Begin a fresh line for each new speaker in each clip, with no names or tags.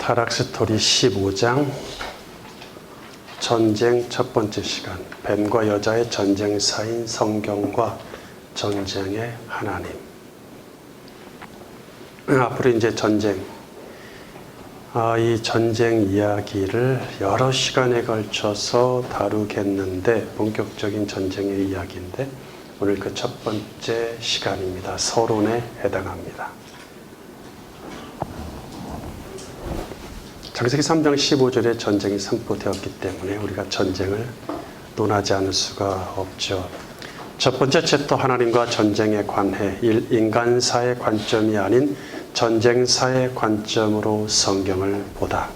타락스토리 15장 전쟁 첫 번째 시간, 뱀과 여자의 전쟁사인 성경과 전쟁의 하나님. 앞으로 이제 전쟁, 이 전쟁 이야기를 여러 시간에 걸쳐서 다루겠는데, 본격적인 전쟁의 이야기인데 오늘 그 첫 번째 시간입니다. 서론에 해당합니다. 창세기 3장 15절에 전쟁이 선포되었기 때문에 우리가 전쟁을 논하지 않을 수가 없죠. 첫 번째 챕터, 하나님과 전쟁의 관해, 인간사의 관점이 아닌 전쟁사의 관점으로 성경을 보다.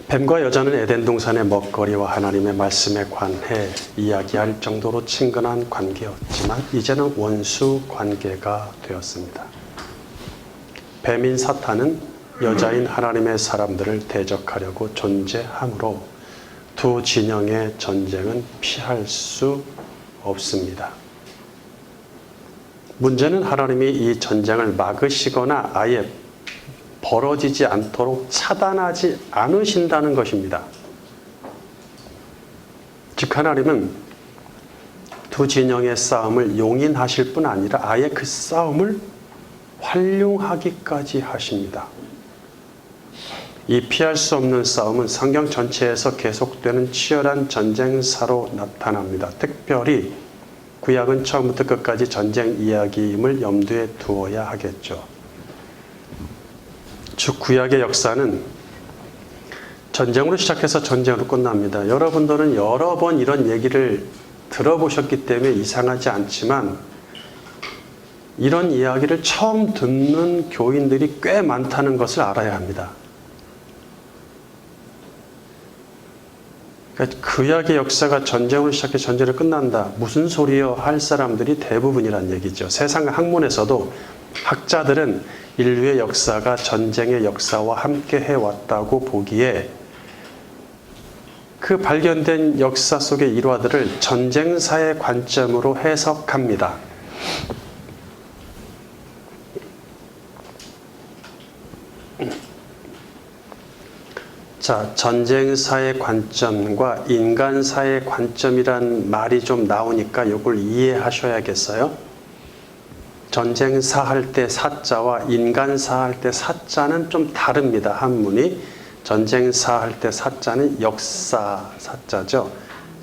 뱀과 여자는 에덴 동산의 먹거리와 하나님의 말씀에 관해 이야기할 정도로 친근한 관계였지만 이제는 원수 관계가 되었습니다. 뱀인 사탄은 여자인 하나님의 사람들을 대적하려고 존재하므로 두 진영의 전쟁은 피할 수 없습니다. 문제는 하나님이 이 전쟁을 막으시거나 아예 벌어지지 않도록 차단하지 않으신다는 것입니다. 즉, 하나님은 두 진영의 싸움을 용인하실 뿐 아니라 아예 그 싸움을 활용하기까지 하십니다. 이 피할 수 없는 싸움은 성경 전체에서 계속되는 치열한 전쟁사로 나타납니다. 특별히 구약은 처음부터 끝까지 전쟁 이야기임을 염두에 두어야 하겠죠. 즉, 구약의 역사는 전쟁으로 시작해서 전쟁으로 끝납니다. 여러분들은 여러 번 이런 얘기를 들어보셨기 때문에 이상하지 않지만 이런 이야기를 처음 듣는 교인들이 꽤 많다는 것을 알아야 합니다. 구약의 역사가 전쟁으로 시작해 전쟁으로 끝난다. 무슨 소리요? 할 사람들이 대부분이란 얘기죠. 세상 학문에서도 학자들은 인류의 역사가 전쟁의 역사와 함께 해왔다고 보기에 그 발견된 역사 속의 일화들을 전쟁사의 관점으로 해석합니다. 자, 전쟁사의 관점과 인간사의 관점이란 말이 좀 나오니까 이걸 이해하셔야겠어요. 전쟁사 할 때 사자와 인간사 할 때 사자는 좀 다릅니다. 한문이. 전쟁사 할 때 사자는 역사 사자죠.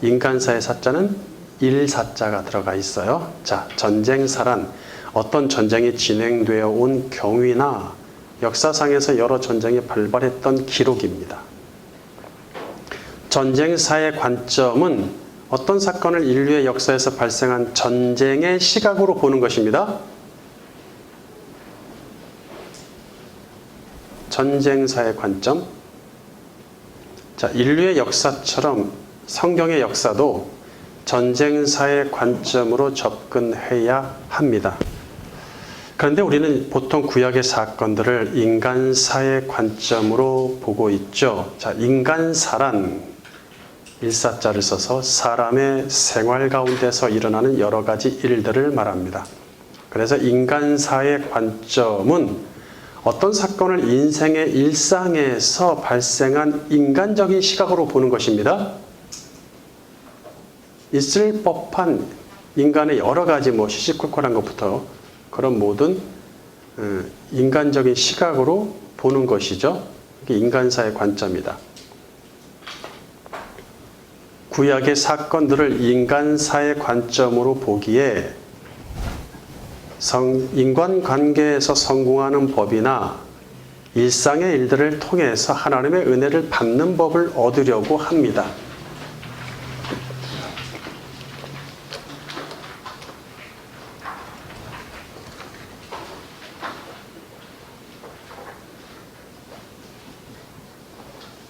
인간사의 사자는 일사자가 들어가 있어요. 자, 전쟁사란 어떤 전쟁이 진행되어 온 경위나 역사상에서 여러 전쟁이 발발했던 기록입니다. 전쟁사의 관점은 어떤 사건을 인류의 역사에서 발생한 전쟁의 시각으로 보는 것입니다. 전쟁사의 관점. 자, 인류의 역사처럼 성경의 역사도 전쟁사의 관점으로 접근해야 합니다. 그런데 우리는 보통 구약의 사건들을 인간사의 관점으로 보고 있죠. 자, 인간사란 일사자를 써서 사람의 생활 가운데서 일어나는 여러 가지 일들을 말합니다. 그래서 인간사의 관점은 어떤 사건을 인생의 일상에서 발생한 인간적인 시각으로 보는 것입니다. 있을 법한 인간의 여러 가지 시시콜콜한 것부터 그런 모든 인간적인 시각으로 보는 것이죠. 이게 인간사의 관점이다. 구약의 사건들을 인간사의 관점으로 보기에 인간관계에서 성공하는 법이나 일상의 일들을 통해서 하나님의 은혜를 받는 법을 얻으려고 합니다.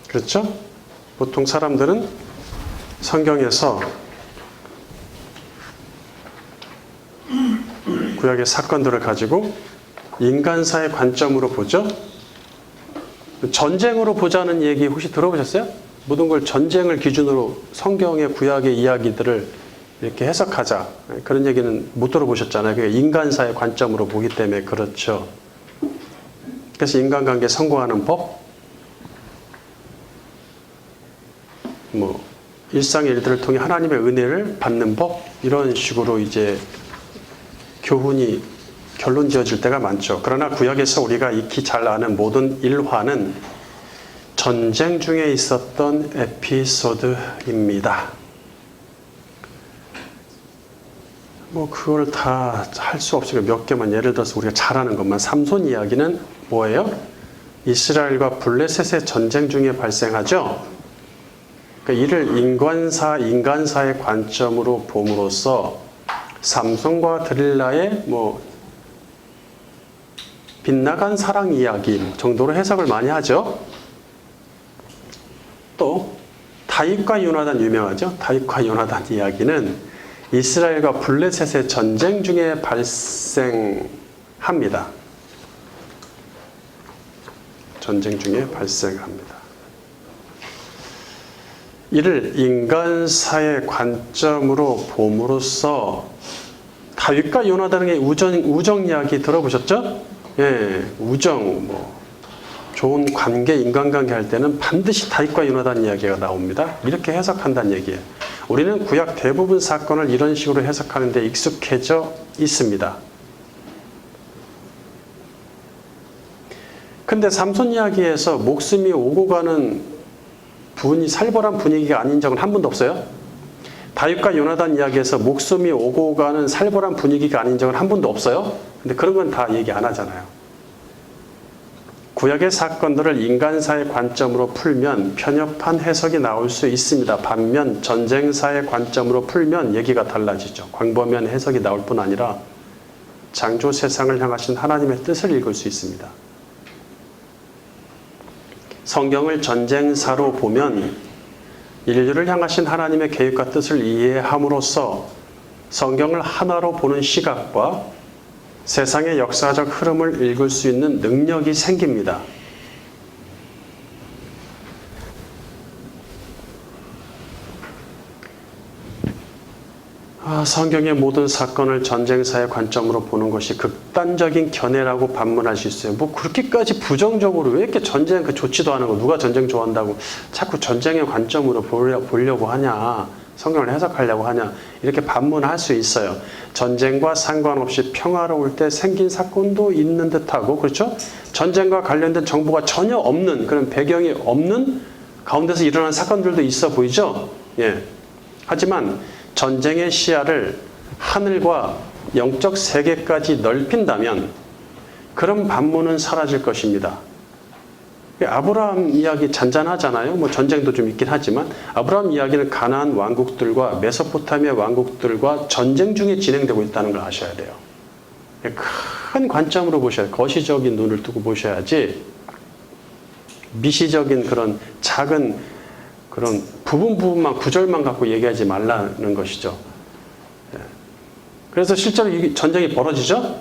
그렇죠? 보통 사람들은 성경에서 구약의 사건들을 가지고 인간사의 관점으로 보죠. 전쟁으로 보자는 얘기 혹시 들어보셨어요? 모든 걸 전쟁을 기준으로 성경의 구약의 이야기들을 이렇게 해석하자. 그런 얘기는 못 들어보셨잖아요. 그게 인간사의 관점으로 보기 때문에 그렇죠. 그래서 인간관계 성공하는 법, 뭐 일상의 일들을 통해 하나님의 은혜를 받는 법, 이런 식으로 이제 교훈이 결론 지어질 때가 많죠. 그러나 구약에서 우리가 익히 잘 아는 모든 일화는 전쟁 중에 있었던 에피소드입니다. 뭐 그걸 다 할 수 없으니까 몇 개만 예를 들어서 우리가 잘 아는 것만. 삼손 이야기는 뭐예요? 이스라엘과 블레셋의 전쟁 중에 발생하죠. 그러니까 이를 인간사의 관점으로 봄으로써 삼손과 들릴라의 뭐 빗나간 사랑 이야기 정도로 해석을 많이 하죠. 또 다윗과 요나단 유명하죠. 다윗과 요나단 이야기는 이스라엘과 블레셋의 전쟁 중에 발생합니다. 전쟁 중에 발생합니다. 이를 인간사의 관점으로 봄으로써 다윗과 요나단의 우정 이야기 들어보셨죠? 예, 우정, 좋은 관계, 인간관계 할 때는 반드시 다윗과 요나단 이야기가 나옵니다. 이렇게 해석한다는 얘기예요. 우리는 구약 대부분 사건을 이런 식으로 해석하는 데 익숙해져 있습니다. 근데 삼손 이야기에서 목숨이 오고 가는 살벌한 분위기가 아닌 적은 한 번도 없어요. 다윗과 요나단 이야기에서 목숨이 오고 가는 살벌한 분위기가 아닌 적은 한 번도 없어요. 근데 그런 건 다 얘기 안 하잖아요. 구약의 사건들을 인간사의 관점으로 풀면 편협한 해석이 나올 수 있습니다. 반면 전쟁사의 관점으로 풀면 얘기가 달라지죠. 광범위한 해석이 나올 뿐 아니라 창조 세상을 향하신 하나님의 뜻을 읽을 수 있습니다. 성경을 전쟁사로 보면 인류를 향하신 하나님의 계획과 뜻을 이해함으로써 성경을 하나로 보는 시각과 세상의 역사적 흐름을 읽을 수 있는 능력이 생깁니다. 성경의 모든 사건을 전쟁사의 관점으로 보는 것이 극단적인 견해라고 반문할 수 있어요. 뭐 그렇게까지 부정적으로 왜 이렇게 전쟁 좋지도 않은 거 누가 전쟁 좋아한다고 자꾸 전쟁의 관점으로 보려고 하냐, 성경을 해석하려고 하냐, 이렇게 반문할 수 있어요. 전쟁과 상관없이 평화로울 때 생긴 사건도 있는 듯하고, 그렇죠? 전쟁과 관련된 정보가 전혀 없는, 그런 배경이 없는 가운데서 일어난 사건들도 있어 보이죠? 예. 하지만 전쟁의 시야를 하늘과 영적 세계까지 넓힌다면 그런 반문은 사라질 것입니다. 아브라함 이야기 잔잔하잖아요. 뭐 전쟁도 좀 있긴 하지만 아브라함 이야기는 가나안 왕국들과 메소포타미아 왕국들과 전쟁 중에 진행되고 있다는 걸 아셔야 돼요. 큰 관점으로 보셔야 돼요. 거시적인 눈을 두고 보셔야지 미시적인 그런 작은 그런 부분만 구절만 갖고 얘기하지 말라는 것이죠. 그래서 실제로 이 전쟁이 벌어지죠.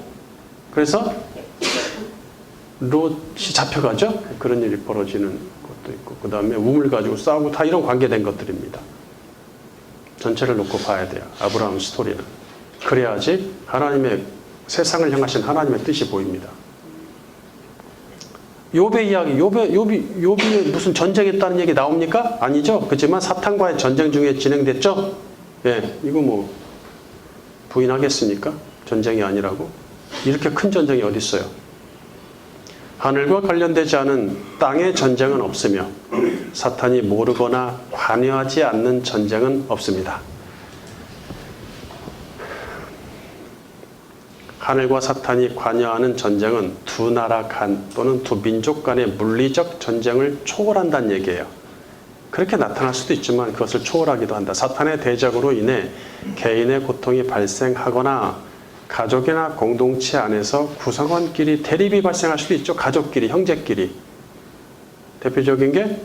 그래서 롯이 잡혀가죠. 그런 일이 벌어지는 것도 있고, 그 다음에 우물 가지고 싸우고 다 이런 관계된 것들입니다. 전체를 놓고 봐야 돼요. 아브라함 스토리는. 그래야지 하나님의 세상을 향하신 하나님의 뜻이 보입니다. 욥의 이야기, 욥이 무슨 전쟁했다는 얘기 나옵니까? 아니죠. 그렇지만 사탄과의 전쟁 중에 진행됐죠. 예, 이거 뭐 부인하겠습니까? 전쟁이 아니라고. 이렇게 큰 전쟁이 어디 있어요? 하늘과 관련되지 않은 땅의 전쟁은 없으며 사탄이 모르거나 관여하지 않는 전쟁은 없습니다. 하늘과 사탄이 관여하는 전쟁은 두 나라 간 또는 두 민족 간의 물리적 전쟁을 초월한다는 얘기예요. 그렇게 나타날 수도 있지만 그것을 초월하기도 한다. 사탄의 대적으로 인해 개인의 고통이 발생하거나 가족이나 공동체 안에서 구성원끼리 대립이 발생할 수도 있죠. 가족끼리, 형제끼리. 대표적인 게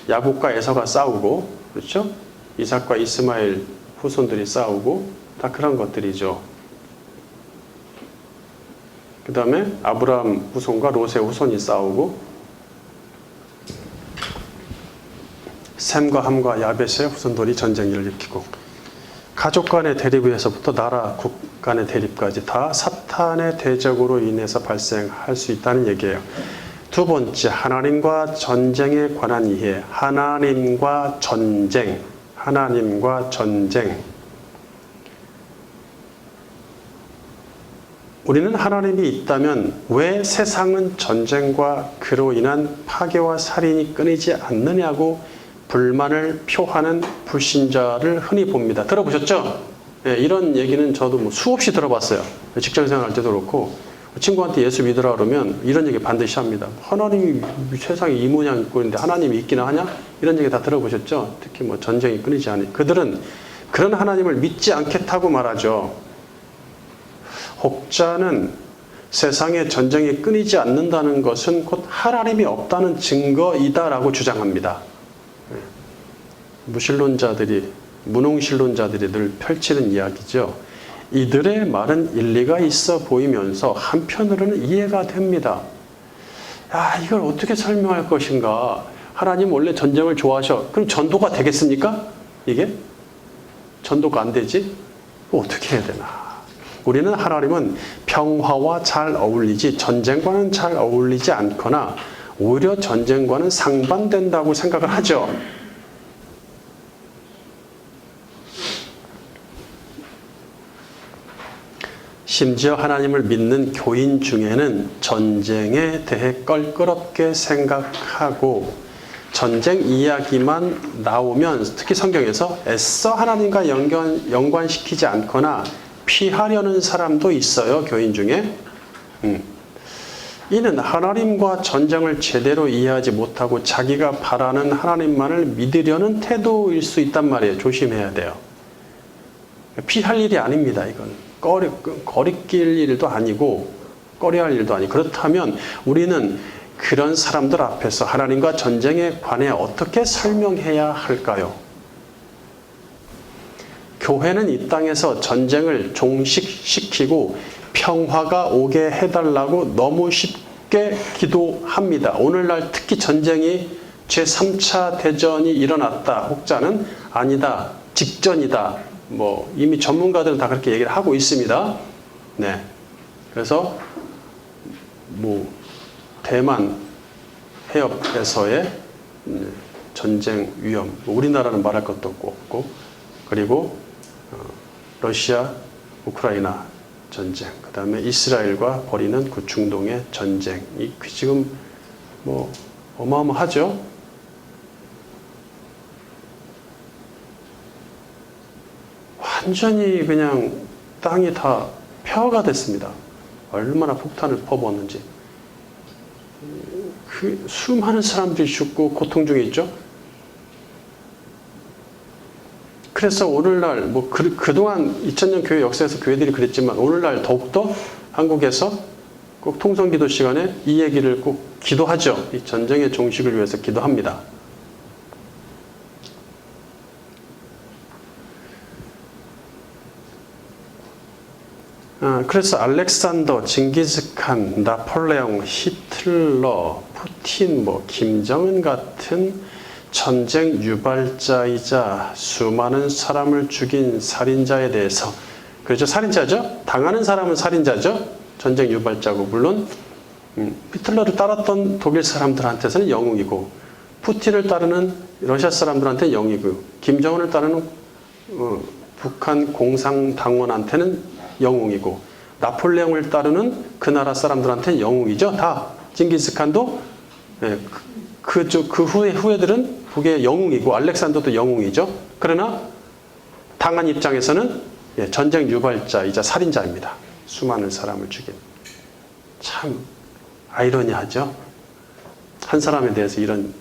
야곱과 에서가 싸우고, 그렇죠? 이삭과 이스마엘 후손들이 싸우고, 다 그런 것들이죠. 그 다음에 아브라함 후손과 롯의 후손이 싸우고, 셈과 함과 야벳의 후손들이 전쟁을 일으키고, 가족 간의 대립에서부터 나라, 국 간의 대립까지 다 사탄의 대적으로 인해서 발생할 수 있다는 얘기예요. 두 번째, 하나님과 전쟁에 관한 이해. 하나님과 전쟁. 하나님과 전쟁. 우리는 하나님이 있다면 왜 세상은 전쟁과 그로 인한 파괴와 살인이 끊이지 않느냐고 불만을 표하는 불신자를 흔히 봅니다. 들어보셨죠? 네, 이런 얘기는 저도 뭐 수없이 들어봤어요. 직장생활 할 때도 그렇고 친구한테 예수 믿으라 그러면 이런 얘기 반드시 합니다. 하나님이 세상에 이 모양 있고 있는데 하나님이 있기나 하냐? 이런 얘기 다 들어보셨죠? 특히 뭐 전쟁이 끊이지 않으니 그들은 그런 하나님을 믿지 않겠다고 말하죠. 혹자는 세상에 전쟁이 끊이지 않는다는 것은 곧 하나님이 없다는 증거이다라고 주장합니다. 무신론자들이, 무능신론자들이 늘 펼치는 이야기죠. 이들의 말은 일리가 있어 보이면서 한편으로는 이해가 됩니다. 야, 이걸 어떻게 설명할 것인가? 하나님 원래 전쟁을 좋아하셔. 그럼 전도가 되겠습니까? 이게? 전도가 안 되지? 어떻게 해야 되나? 우리는 하나님은 평화와 잘 어울리지 전쟁과는 잘 어울리지 않거나 오히려 전쟁과는 상반된다고 생각을 하죠. 심지어 하나님을 믿는 교인 중에는 전쟁에 대해 껄끄럽게 생각하고 전쟁 이야기만 나오면 특히 성경에서 애써 하나님과 연관시키지 않거나 피하려는 사람도 있어요. 교인 중에. 이는 하나님과 전쟁을 제대로 이해하지 못하고 자기가 바라는 하나님만을 믿으려는 태도일 수 있단 말이에요. 조심해야 돼요. 피할 일이 아닙니다. 이건 거리낄 일도 아니고 꺼려할 일도 아니고 그렇다면 우리는 그런 사람들 앞에서 하나님과 전쟁에 관해 어떻게 설명해야 할까요? 교회는 이 땅에서 전쟁을 종식시키고 평화가 오게 해달라고 너무 쉽게 기도합니다. 오늘날 특히 전쟁이 제3차 대전이 일어났다. 혹자는 아니다. 직전이다. 뭐 이미 전문가들은 다 그렇게 얘기를 하고 있습니다. 네. 그래서 뭐 대만 해협에서의 전쟁 위험, 우리나라는 말할 것도 없고 그리고 러시아, 우크라이나 전쟁, 그 다음에 이스라엘과 벌이는 그 중동의 전쟁이 지금 뭐 어마어마하죠. 완전히 그냥 땅이 다 폐허가 됐습니다. 얼마나 폭탄을 퍼부었는지. 그 수많은 사람들이 죽고 고통 중에 있죠. 그래서 오늘날 뭐 그동안 2000년 교회 역사에서 교회들이 그랬지만 오늘날 더욱더 한국에서 꼭 통성기도 시간에 이 얘기를 꼭 기도하죠. 이 전쟁의 종식을 위해서 기도합니다. 그래서 알렉산더, 징기스칸, 나폴레옹, 히틀러, 푸틴, 김정은 같은 전쟁 유발자이자 수많은 사람을 죽인 살인자에 대해서, 그렇죠? 살인자죠? 당하는 사람은 살인자죠? 전쟁 유발자고, 물론 히틀러를 따랐던 독일 사람들한테서는 영웅이고, 푸틴을 따르는 러시아 사람들한테는 영웅이고, 김정은을 따르는 북한 공산당원한테는 영웅이고, 나폴레옹을 따르는 그 나라 사람들한테는 영웅이죠. 다. 징기스칸도 그 후예들은 북의 영웅이고, 알렉산더도 영웅이죠. 그러나 당한 입장에서는 전쟁 유발자이자 살인자입니다. 수많은 사람을 죽인. 참 아이러니하죠. 한 사람에 대해서 이런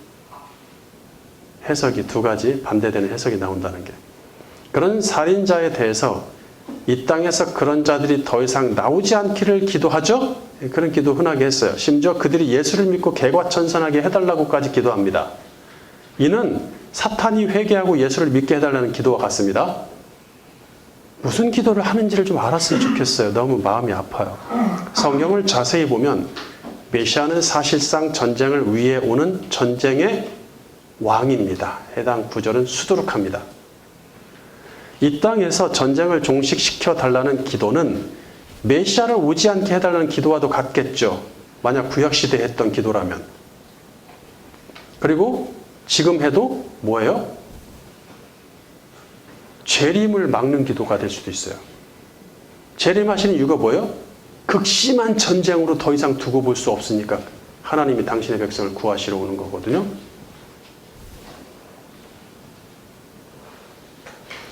해석이 두 가지 반대되는 해석이 나온다는 게. 그런 살인자에 대해서 이 땅에서 그런 자들이 더 이상 나오지 않기를 기도하죠. 그런 기도 흔하게 했어요. 심지어 그들이 예수를 믿고 개과천선하게 해달라고까지 기도합니다. 이는 사탄이 회개하고 예수를 믿게 해달라는 기도와 같습니다. 무슨 기도를 하는지를 좀 알았으면 좋겠어요. 너무 마음이 아파요. 성경을 자세히 보면 메시아는 사실상 전쟁을 위해 오는 전쟁의 왕입니다. 해당 구절은 수두룩합니다. 이 땅에서 전쟁을 종식시켜 달라는 기도는 메시아를 오지 않게 해달라는 기도와도 같겠죠. 만약 구약시대에 했던 기도라면. 그리고 지금 해도 뭐예요? 재림을 막는 기도가 될 수도 있어요. 재림하시는 이유가 뭐예요? 극심한 전쟁으로 더 이상 두고 볼 수 없으니까 하나님이 당신의 백성을 구하시러 오는 거거든요.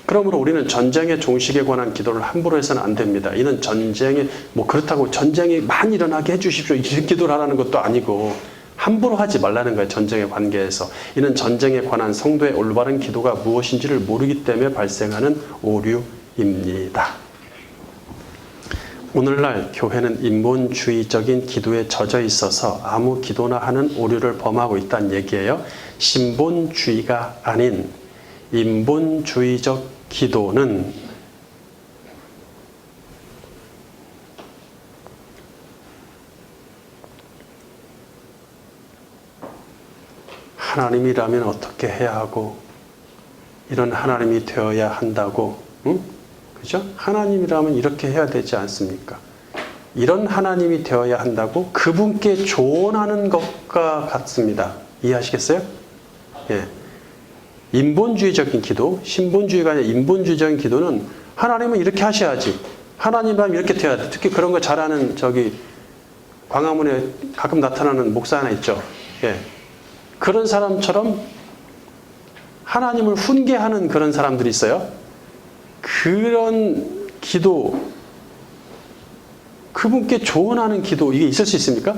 그러므로 우리는 전쟁의 종식에 관한 기도를 함부로 해서는 안 됩니다. 이는 전쟁이 그렇다고 전쟁이 많이 일어나게 해주십시오 이런 기도를 하라는 것도 아니고 함부로 하지 말라는 거예요. 전쟁의 관계에서. 이는 전쟁에 관한 성도의 올바른 기도가 무엇인지를 모르기 때문에 발생하는 오류입니다. 오늘날 교회는 인본주의적인 기도에 젖어 있어서 아무 기도나 하는 오류를 범하고 있다는 얘기예요. 신본주의가 아닌 인본주의적 기도는 하나님이라면 어떻게 해야 하고 이런 하나님이 되어야 한다고, 그죠? 하나님이라면 이렇게 해야 되지 않습니까? 이런 하나님이 되어야 한다고 그분께 조언하는 것과 같습니다. 이해하시겠어요? 예. 인본주의적인 기도, 신본주의가 아니라 인본주의적인 기도는 하나님은 이렇게 하셔야지. 하나님이라면 이렇게 돼야 돼. 특히 그런 거 잘하는 광화문에 가끔 나타나는 목사 하나 있죠. 예. 그런 사람처럼 하나님을 훈계하는 그런 사람들이 있어요. 그런 기도, 그분께 조언하는 기도, 이게 있을 수 있습니까?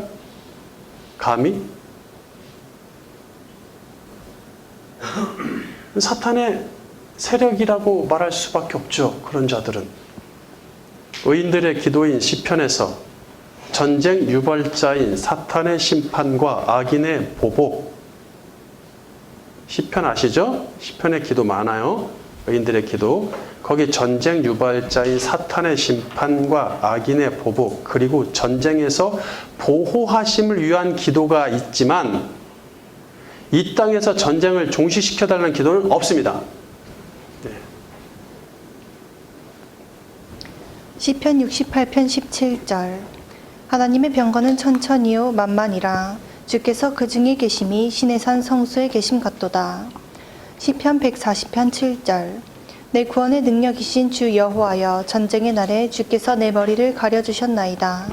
감히? 사탄의 세력이라고 말할 수밖에 없죠. 그런 자들은. 의인들의 기도인 시편에서 전쟁 유발자인 사탄의 심판과 악인의 보복, 시편 아시죠? 시편에 기도 많아요. 의인들의 기도. 거기 전쟁 유발자인 사탄의 심판과 악인의 보복, 그리고 전쟁에서 보호하심을 위한 기도가 있지만 이 땅에서 전쟁을 종식시켜달라는 기도는 없습니다. 네.
시편 68편 17절. 하나님의 병거는 천천히요 만만이라 주께서 그 중에 계심이 신의 산 성수에 계심 같도다. 시편 140편 7절. 내 구원의 능력이신 주 여호와여, 전쟁의 날에 주께서 내 머리를 가려주셨나이다.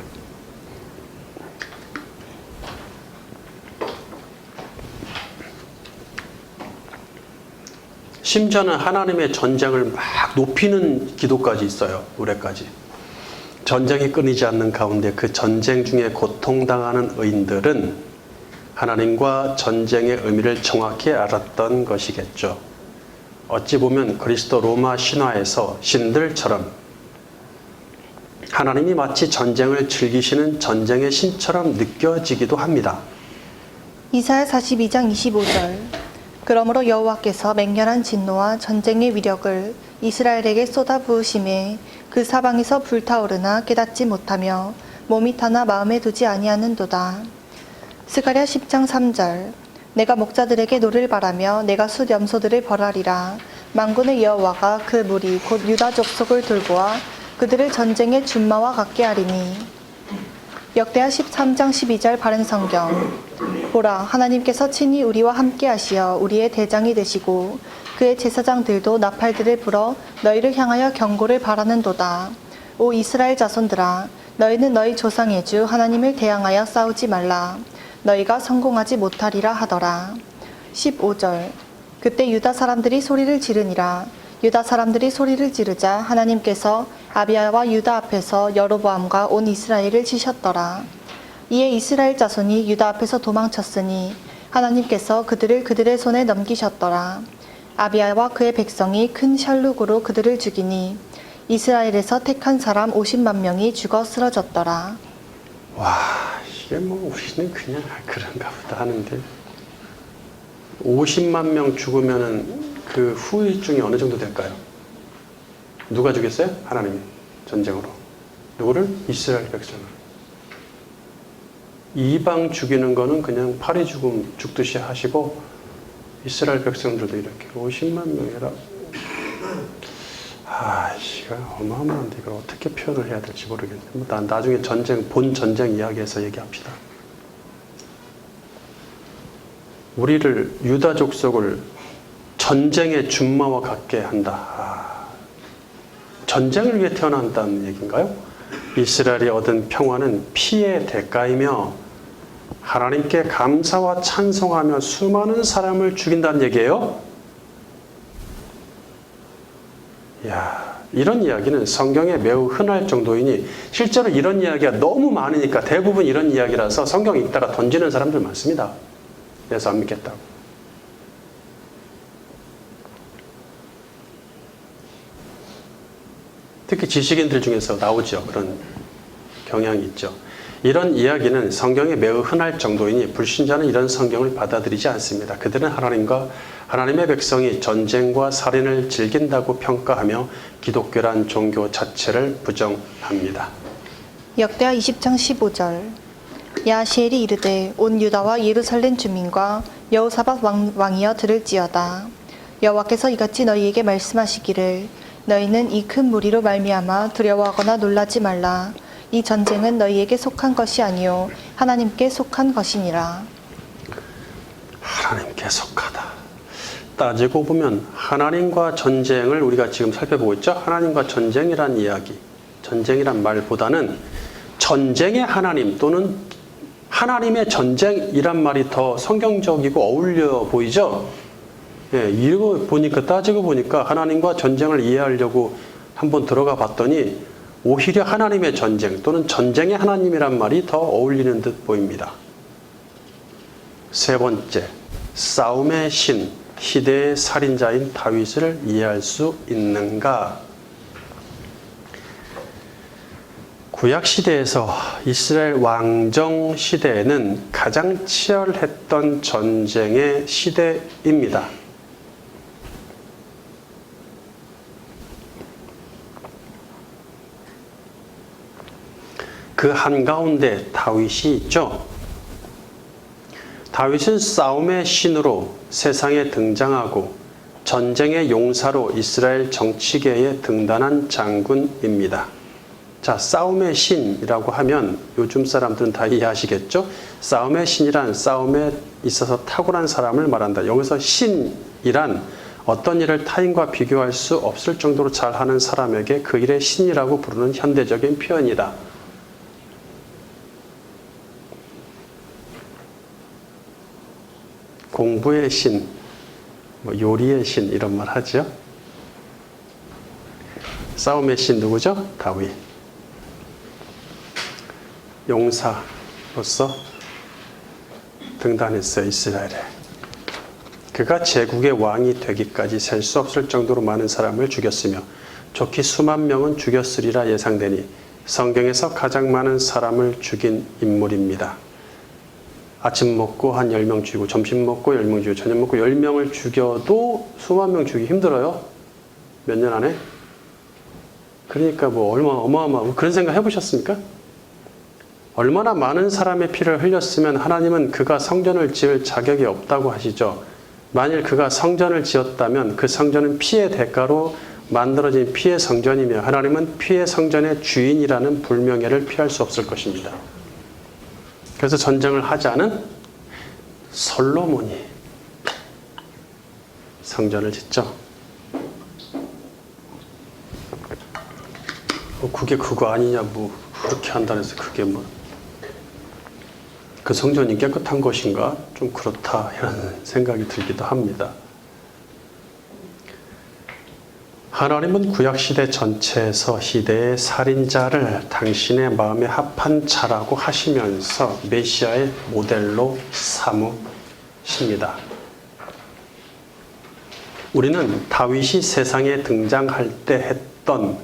심지어는 하나님의 전쟁을 막 높이는 기도까지 있어요. 노래까지. 전쟁이 끊이지 않는 가운데 그 전쟁 중에 고통당하는 의인들은 하나님과 전쟁의 의미를 정확히 알았던 것이겠죠. 어찌 보면 그리스도 로마 신화에서 신들처럼 하나님이 마치 전쟁을 즐기시는 전쟁의 신처럼 느껴지기도 합니다.
이사야 42장 25절. 그러므로 여호와께서 맹렬한 진노와 전쟁의 위력을 이스라엘에게 쏟아부으심에 그 사방에서 불타오르나 깨닫지 못하며 몸이 타나 마음에 두지 아니하는도다. 스가랴 10장 3절. 내가 목자들에게 노를 바라며 내가 숫 염소들을 벌하리라. 만군의 여호와가 그 무리 곧 유다 족속을 돌보아 그들을 전쟁의 준마와 같게 하리니. 역대하 13장 12절 바른 성경. 보라, 하나님께서 친히 우리와 함께 하시어 우리의 대장이 되시고 그의 제사장들도 나팔들을 불어 너희를 향하여 경고를 바라는도다. 오 이스라엘 자손들아, 너희는 너희 조상의 주 하나님을 대항하여 싸우지 말라. 너희가 성공하지 못하리라 하더라. 15절. 그때 유다 사람들이 소리를 지르니라. 유다 사람들이 소리를 지르자 하나님께서 아비야와 유다 앞에서 여로보암과 온 이스라엘을 치셨더라. 이에 이스라엘 자손이 유다 앞에서 도망쳤으니 하나님께서 그들을 그들의 손에 넘기셨더라. 아비야와 그의 백성이 큰 샬룩으로 그들을 죽이니 이스라엘에서 택한 사람 50만 명이 죽어 쓰러졌더라.
와, 이게 우리는 그냥 그런가 보다 하는데 50만 명 죽으면은 그 후유증이 어느 정도 될까요? 누가 죽였어요? 하나님이 전쟁으로. 누구를? 이스라엘 백성을. 이방 죽이는 거는 그냥 파리 죽듯이 하시고 이스라엘 백성들도 이렇게 50만 명이라 이거 어마어마한데 이걸 어떻게 표현을 해야 될지 모르겠네. 나중에 본 전쟁 이야기에서 얘기합시다. 우리를 유다 족속을 전쟁의 준마와 같게 한다. 전쟁을 위해 태어난다는 얘기인가요? 이스라엘이 얻은 평화는 피의 대가이며 하나님께 감사와 찬송하며 수많은 사람을 죽인다는 얘기예요. 이런 이야기는 성경에 매우 흔할 정도이니 실제로 이런 이야기가 너무 많으니까 대부분 이런 이야기라서 성경 읽다가 던지는 사람들 많습니다. 그래서 안 믿겠다고. 특히 지식인들 중에서 나오죠. 그런 경향이 있죠. 이런 이야기는 성경에 매우 흔할 정도이니 불신자는 이런 성경을 받아들이지 않습니다. 그들은 하나님의 백성이 전쟁과 살인을 즐긴다고 평가하며 기독교란 종교 자체를 부정합니다.
역대하 20장 15절. 야시엘이 이르되 온 유다와 예루살렘 주민과 여호사밧 왕이여 들을지어다. 여호와께서 이같이 너희에게 말씀하시기를 너희는 이 큰 무리로 말미암아 두려워하거나 놀라지 말라. 이 전쟁은 너희에게 속한 것이 아니요 하나님께 속한 것이니라.
하나님께 속하다. 따지고 보면 하나님과 전쟁을 우리가 지금 살펴보고 있죠. 하나님과 전쟁이란 이야기, 전쟁이란 말보다는 전쟁의 하나님 또는 하나님의 전쟁이란 말이 더 성경적이고 어울려 보이죠. 따지고 보니까 하나님과 전쟁을 이해하려고 한번 들어가 봤더니 오히려 하나님의 전쟁 또는 전쟁의 하나님이란 말이 더 어울리는 듯 보입니다. 세 번째, 싸움의 신, 시대의 살인자인 다윗을 이해할 수 있는가? 구약시대에서 이스라엘 왕정 시대에는 가장 치열했던 전쟁의 시대입니다. 그 한가운데 다윗이 있죠. 다윗은 싸움의 신으로 세상에 등장하고 전쟁의 용사로 이스라엘 정치계에 등단한 장군입니다. 자, 싸움의 신이라고 하면 요즘 사람들은 다 이해하시겠죠? 싸움의 신이란 싸움에 있어서 탁월한 사람을 말한다. 여기서 신이란 어떤 일을 타인과 비교할 수 없을 정도로 잘하는 사람에게 그 일의 신이라고 부르는 현대적인 표현이다. 공부의 신, 요리의 신 이런 말 하죠. 싸움의 신 누구죠? 다윗. 용사로서 등단했어요. 이스라엘에. 그가 제국의 왕이 되기까지 셀 수 없을 정도로 많은 사람을 죽였으며 좋게 수만 명은 죽였으리라 예상되니 성경에서 가장 많은 사람을 죽인 인물입니다. 아침 먹고 한 10명 죽이고 점심 먹고 10명 죽이고 저녁 먹고 10명을 죽여도 수만 명 죽이기 힘들어요. 몇 년 안에. 그러니까 얼마나 어마어마하고 그런 생각 해보셨습니까? 얼마나 많은 사람의 피를 흘렸으면 하나님은 그가 성전을 지을 자격이 없다고 하시죠. 만일 그가 성전을 지었다면 그 성전은 피의 대가로 만들어진 피의 성전이며 하나님은 피의 성전의 주인이라는 불명예를 피할 수 없을 것입니다. 그래서 전쟁을 하자는 솔로몬이 성전을 짓죠. 그게 그거 아니냐, 그렇게 한다고 해서 그게 그 성전이 깨끗한 것인가? 좀 그렇다, 이런 생각이 들기도 합니다. 하나님은 구약시대 전체에서 시대의 살인자를 당신의 마음에 합한 자라고 하시면서 메시아의 모델로 삼으십니다. 우리는 다윗이 세상에 등장할 때 했던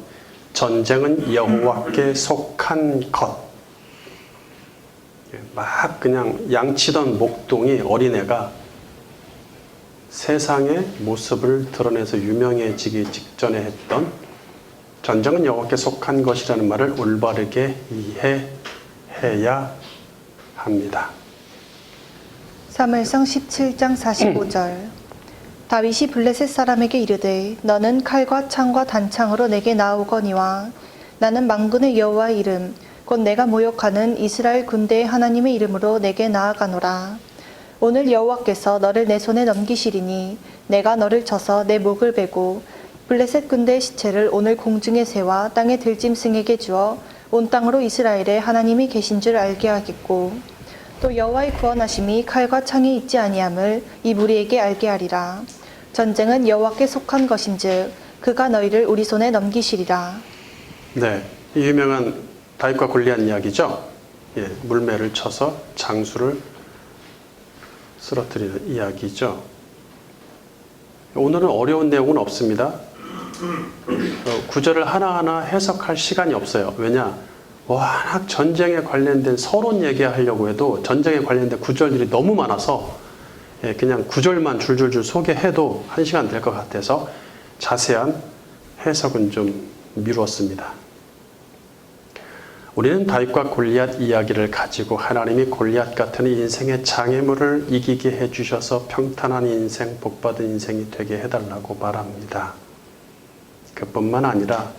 전쟁은 여호와께 속한 것. 막 그냥 양치던 목동이 어린애가 세상의 모습을 드러내서 유명해지기 직전에 했던 전쟁은 여호와께 속한 것이라는 말을 올바르게 이해해야 합니다.
사무엘상 17장 45절. 다윗이 블레셋 사람에게 이르되 너는 칼과 창과 단창으로 내게 나아오거니와 나는 만군의 여호와의 이름 곧 내가 모욕하는 이스라엘 군대의 하나님의 이름으로 내게 나아가노라. 오늘 여호와께서 너를 내 손에 넘기시리니 내가 너를 쳐서 내 목을 베고 블레셋 군대의 시체를 오늘 공중에 세워 땅의 들짐승에게 주어 온 땅으로 이스라엘에 하나님이 계신 줄 알게 하겠고 또 여호와의 구원하심이 칼과 창에 있지 아니함을 이 무리에게 알게 하리라. 전쟁은 여호와께 속한 것인즉 그가 너희를 우리 손에 넘기시리라.
네, 이 유명한 다윗과 골리앗 이야기죠. 예, 물매를 쳐서 장수를 쓰러뜨리는 이야기죠. 오늘은 어려운 내용은 없습니다. 구절을 하나하나 해석할 시간이 없어요. 왜냐? 워낙 전쟁에 관련된 서론 얘기하려고 해도 전쟁에 관련된 구절들이 너무 많아서 그냥 구절만 줄줄줄 소개해도 1시간 될 것 같아서 자세한 해석은 좀 미루었습니다. 우리는 다윗과 골리앗 이야기를 가지고 하나님이 골리앗 같은 인생의 장애물을 이기게 해주셔서 평탄한 인생, 복받은 인생이 되게 해달라고 말합니다. 그뿐만 아니라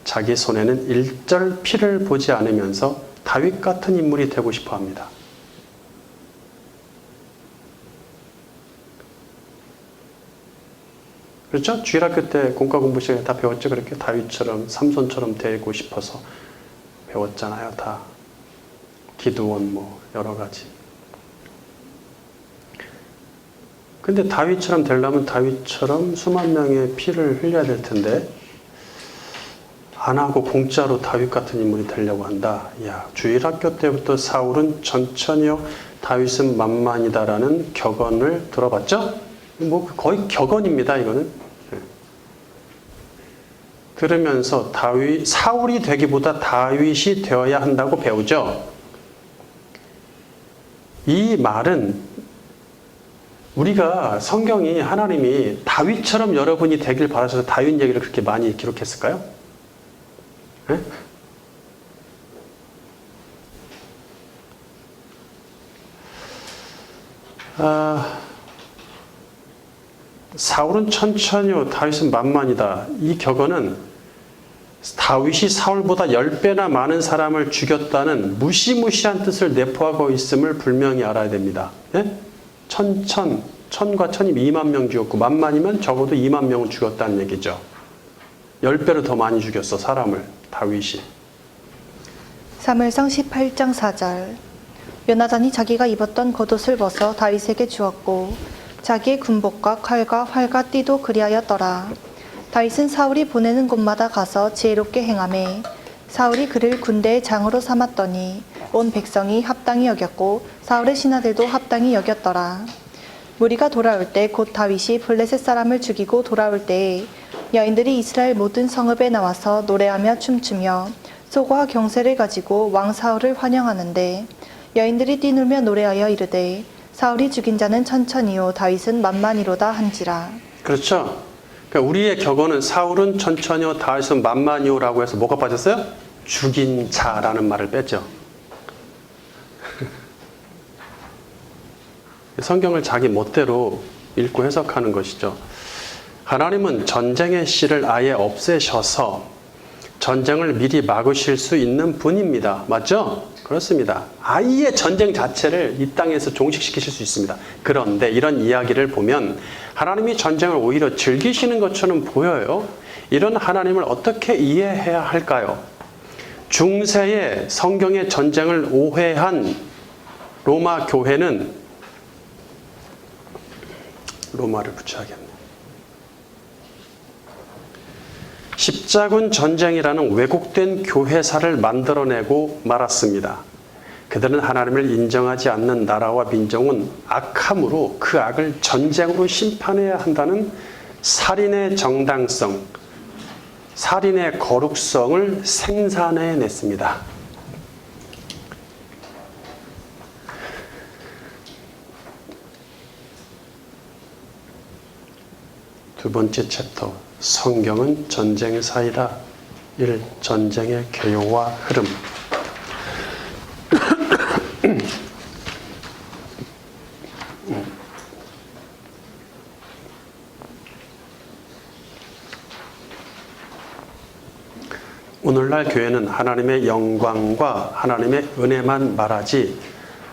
자기 손에는 일절 피를 보지 않으면서 다윗 같은 인물이 되고 싶어 합니다. 그렇죠? 주일학교 때 공과 공부 시간에 다 배웠죠. 그렇게 다윗처럼 삼손처럼 되고 싶어서 배웠잖아요. 다 기드온 뭐 여러 가지. 근데 다윗처럼 되려면 다윗처럼 수만 명의 피를 흘려야 될 텐데 안 하고 공짜로 다윗 같은 인물이 되려고 한다. 야, 주일학교 때부터 사울은 천천히요, 다윗은 만만이다라는 격언을 들어봤죠? 뭐 거의 격언입니다. 이거는. 들으면서 사울이 되기보다 다윗이 되어야 한다고 배우죠. 이 말은 우리가 성경이 하나님이 다윗처럼 여러분이 되길 바라셔서 다윗 얘기를 그렇게 많이 기록했을까요? 네? 사울은 천천히요, 다윗은 만만이다. 이 격언은 다윗이 사울보다 10배나 많은 사람을 죽였다는 무시무시한 뜻을 내포하고 있음을 분명히 알아야 됩니다. 예? 천과 천이 2만 명 죽였고 만만이면 적어도 2만 명을 죽였다는 얘기죠. 10배로 더 많이 죽였어, 사람을, 다윗이.
사무엘상 18장 4절. 요나단이 자기가 입었던 겉옷을 벗어 다윗에게 주었고 자기의 군복과 칼과 활과 띠도 그리하였더라. 다윗은 사울이 보내는 곳마다 가서 지혜롭게 행하매 사울이 그를 군대의 장으로 삼았더니 온 백성이 합당히 여겼고 사울의 신하들도 합당히 여겼더라. 무리가 돌아올 때 곧 다윗이 블레셋 사람을 죽이고 돌아올 때에 여인들이 이스라엘 모든 성읍에 나와서 노래하며 춤추며 소고와 경세를 가지고 왕 사울을 환영하는데 여인들이 뛰놀며 노래하여 이르되 사울이 죽인 자는 천천히요 다윗은 만만이로다 한지라.
그렇죠. 그러니까 우리의 격언은 사울은 천천히요 다윗은 만만이요라고 해서 뭐가 빠졌어요? 죽인 자라는 말을 뺐죠. 성경을 자기 멋대로 읽고 해석하는 것이죠. 하나님은 전쟁의 씨를 아예 없애셔서 전쟁을 미리 막으실 수 있는 분입니다. 맞죠? 그렇습니다. 아예 전쟁 자체를 이 땅에서 종식시키실 수 있습니다. 그런데 이런 이야기를 보면 하나님이 전쟁을 오히려 즐기시는 것처럼 보여요. 이런 하나님을 어떻게 이해해야 할까요? 중세의 성경의 전쟁을 오해한 로마 교회는 로마를 붙여야겠네. 십자군 전쟁이라는 왜곡된 교회사를 만들어내고 말았습니다. 그들은 하나님을 인정하지 않는 나라와 민족은 악함으로 그 악을 전쟁으로 심판해야 한다는 살인의 정당성, 살인의 거룩성을 생산해냈습니다. 두 번째 챕터, 성경은 전쟁사이다. 1. 전쟁의 개요와 흐름. 오늘날 교회는 하나님의 영광과 하나님의 은혜만 말하지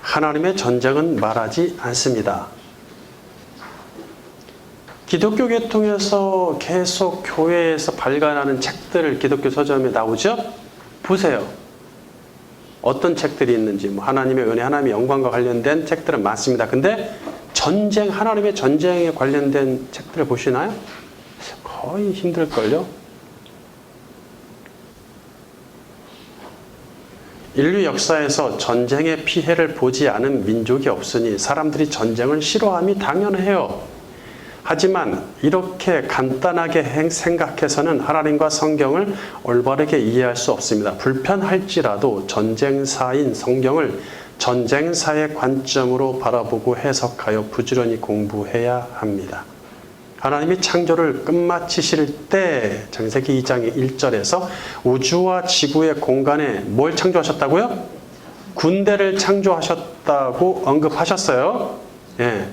하나님의 전쟁은 말하지 않습니다. 기독교 계통에서 계속 교회에서 발간하는 책들을 기독교 서점에 나오죠? 보세요. 어떤 책들이 있는지, 뭐 하나님의 은혜, 하나님의 영광과 관련된 책들은 많습니다. 근데 전쟁, 하나님의 전쟁에 관련된 책들을 보시나요? 거의 힘들걸요? 인류 역사에서 전쟁의 피해를 보지 않은 민족이 없으니 사람들이 전쟁을 싫어함이 당연해요. 하지만 이렇게 간단하게 생각해서는 하나님과 성경을 올바르게 이해할 수 없습니다. 불편할지라도 전쟁사인 성경을 전쟁사의 관점으로 바라보고 해석하여 부지런히 공부해야 합니다. 하나님이 창조를 끝마치실 때 창세기 2장 1절에서 우주와 지구의 공간에 뭘 창조하셨다고요? 군대를 창조하셨다고 언급하셨어요. 예.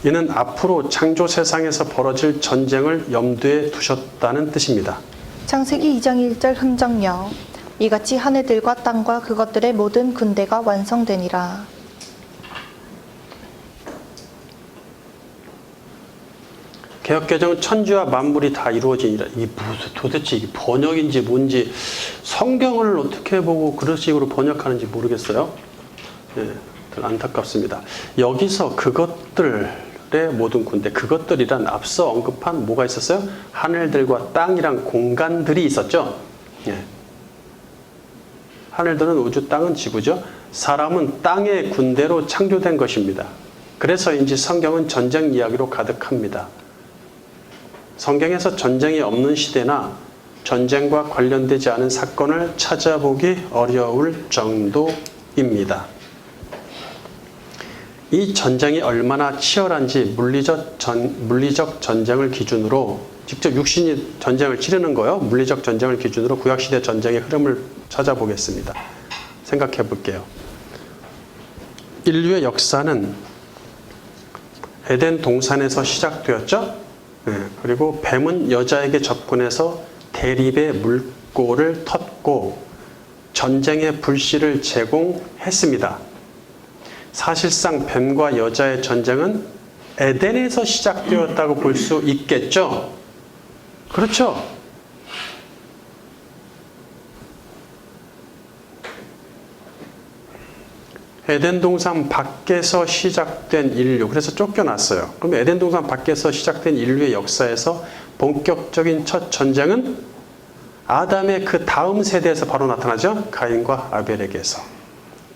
이는 앞으로 창조 세상에서 벌어질 전쟁을 염두에 두셨다는 뜻입니다.
창세기 2장 1절 흥정령 이같이 하늘들과 땅과 그것들의 모든 군대가 완성되니라.
개역개정은 천지와 만물이 다 이루어지니라. 이게 도대체 이게 번역인지 뭔지 성경을 어떻게 보고 그런 식으로 번역하는지 모르겠어요. 예, 안타깝습니다. 여기서 그것들의 모든 군대, 그것들이란 앞서 언급한 뭐가 있었어요? 하늘들과 땅이란 공간들이 있었죠. 예. 하늘들은 우주, 땅은 지구죠. 사람은 땅의 군대로 창조된 것입니다. 그래서인지 성경은 전쟁 이야기로 가득합니다. 성경에서 전쟁이 없는 시대나 전쟁과 관련되지 않은 사건을 찾아보기 어려울 정도입니다. 이 전쟁이 얼마나 치열한지 물리적 전쟁을 기준으로 직접 육신이 전쟁을 치르는 거요. 물리적 전쟁을 기준으로 구약시대 전쟁의 흐름을 찾아보겠습니다. 생각해 볼게요. 인류의 역사는 에덴 동산에서 시작되었죠. 그리고 뱀은 여자에게 접근해서 대립의 물꼬를 텄고 전쟁의 불씨를 제공했습니다. 사실상 뱀과 여자의 전쟁은 에덴에서 시작되었다고 볼 수 있겠죠? 그렇죠? 에덴 동산 밖에서 시작된 인류, 그래서 쫓겨났어요. 그럼 에덴 동산 밖에서 시작된 인류의 역사에서 본격적인 첫 전쟁은 아담의 그 다음 세대에서 바로 나타나죠. 가인과 아벨에게서.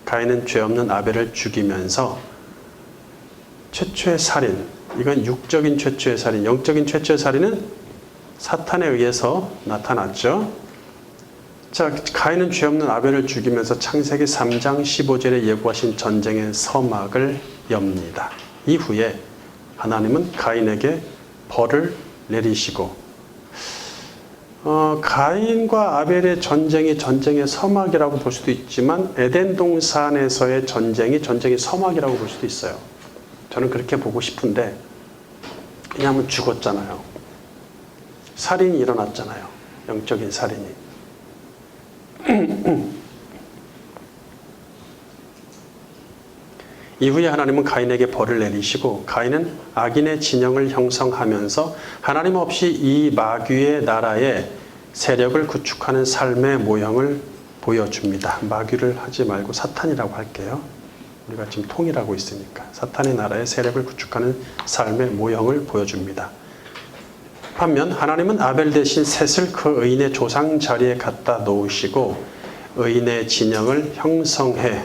가인은 죄 없는 아벨을 죽이면서 최초의 살인, 이건 육적인 최초의 살인, 영적인 최초의 살인은 사탄에 의해서 나타났죠. 자, 가인은 죄 없는 아벨을 죽이면서 창세기 3장 15절에 예고하신 전쟁의 서막을 엽니다. 이후에 하나님은 가인에게 벌을 내리시고 가인과 아벨의 전쟁이 전쟁의 서막이라고 볼 수도 있지만 에덴 동산에서의 전쟁이 전쟁의 서막이라고 볼 수도 있어요. 저는 그렇게 보고 싶은데 왜냐하면 죽었잖아요. 살인이 일어났잖아요. 영적인 살인이. 이후에 하나님은 가인에게 벌을 내리시고 가인은 악인의 진영을 형성하면서 하나님 없이 이 마귀의 나라에 세력을 구축하는 삶의 모형을 보여줍니다. 마귀를 하지 말고 사탄이라고 할게요. 우리가 지금 통일하고 있으니까. 사탄의 나라에 세력을 구축하는 삶의 모형을 보여줍니다. 반면 하나님은 아벨 대신 셋을 그 의인의 조상 자리에 갖다 놓으시고 의인의 진영을 형성해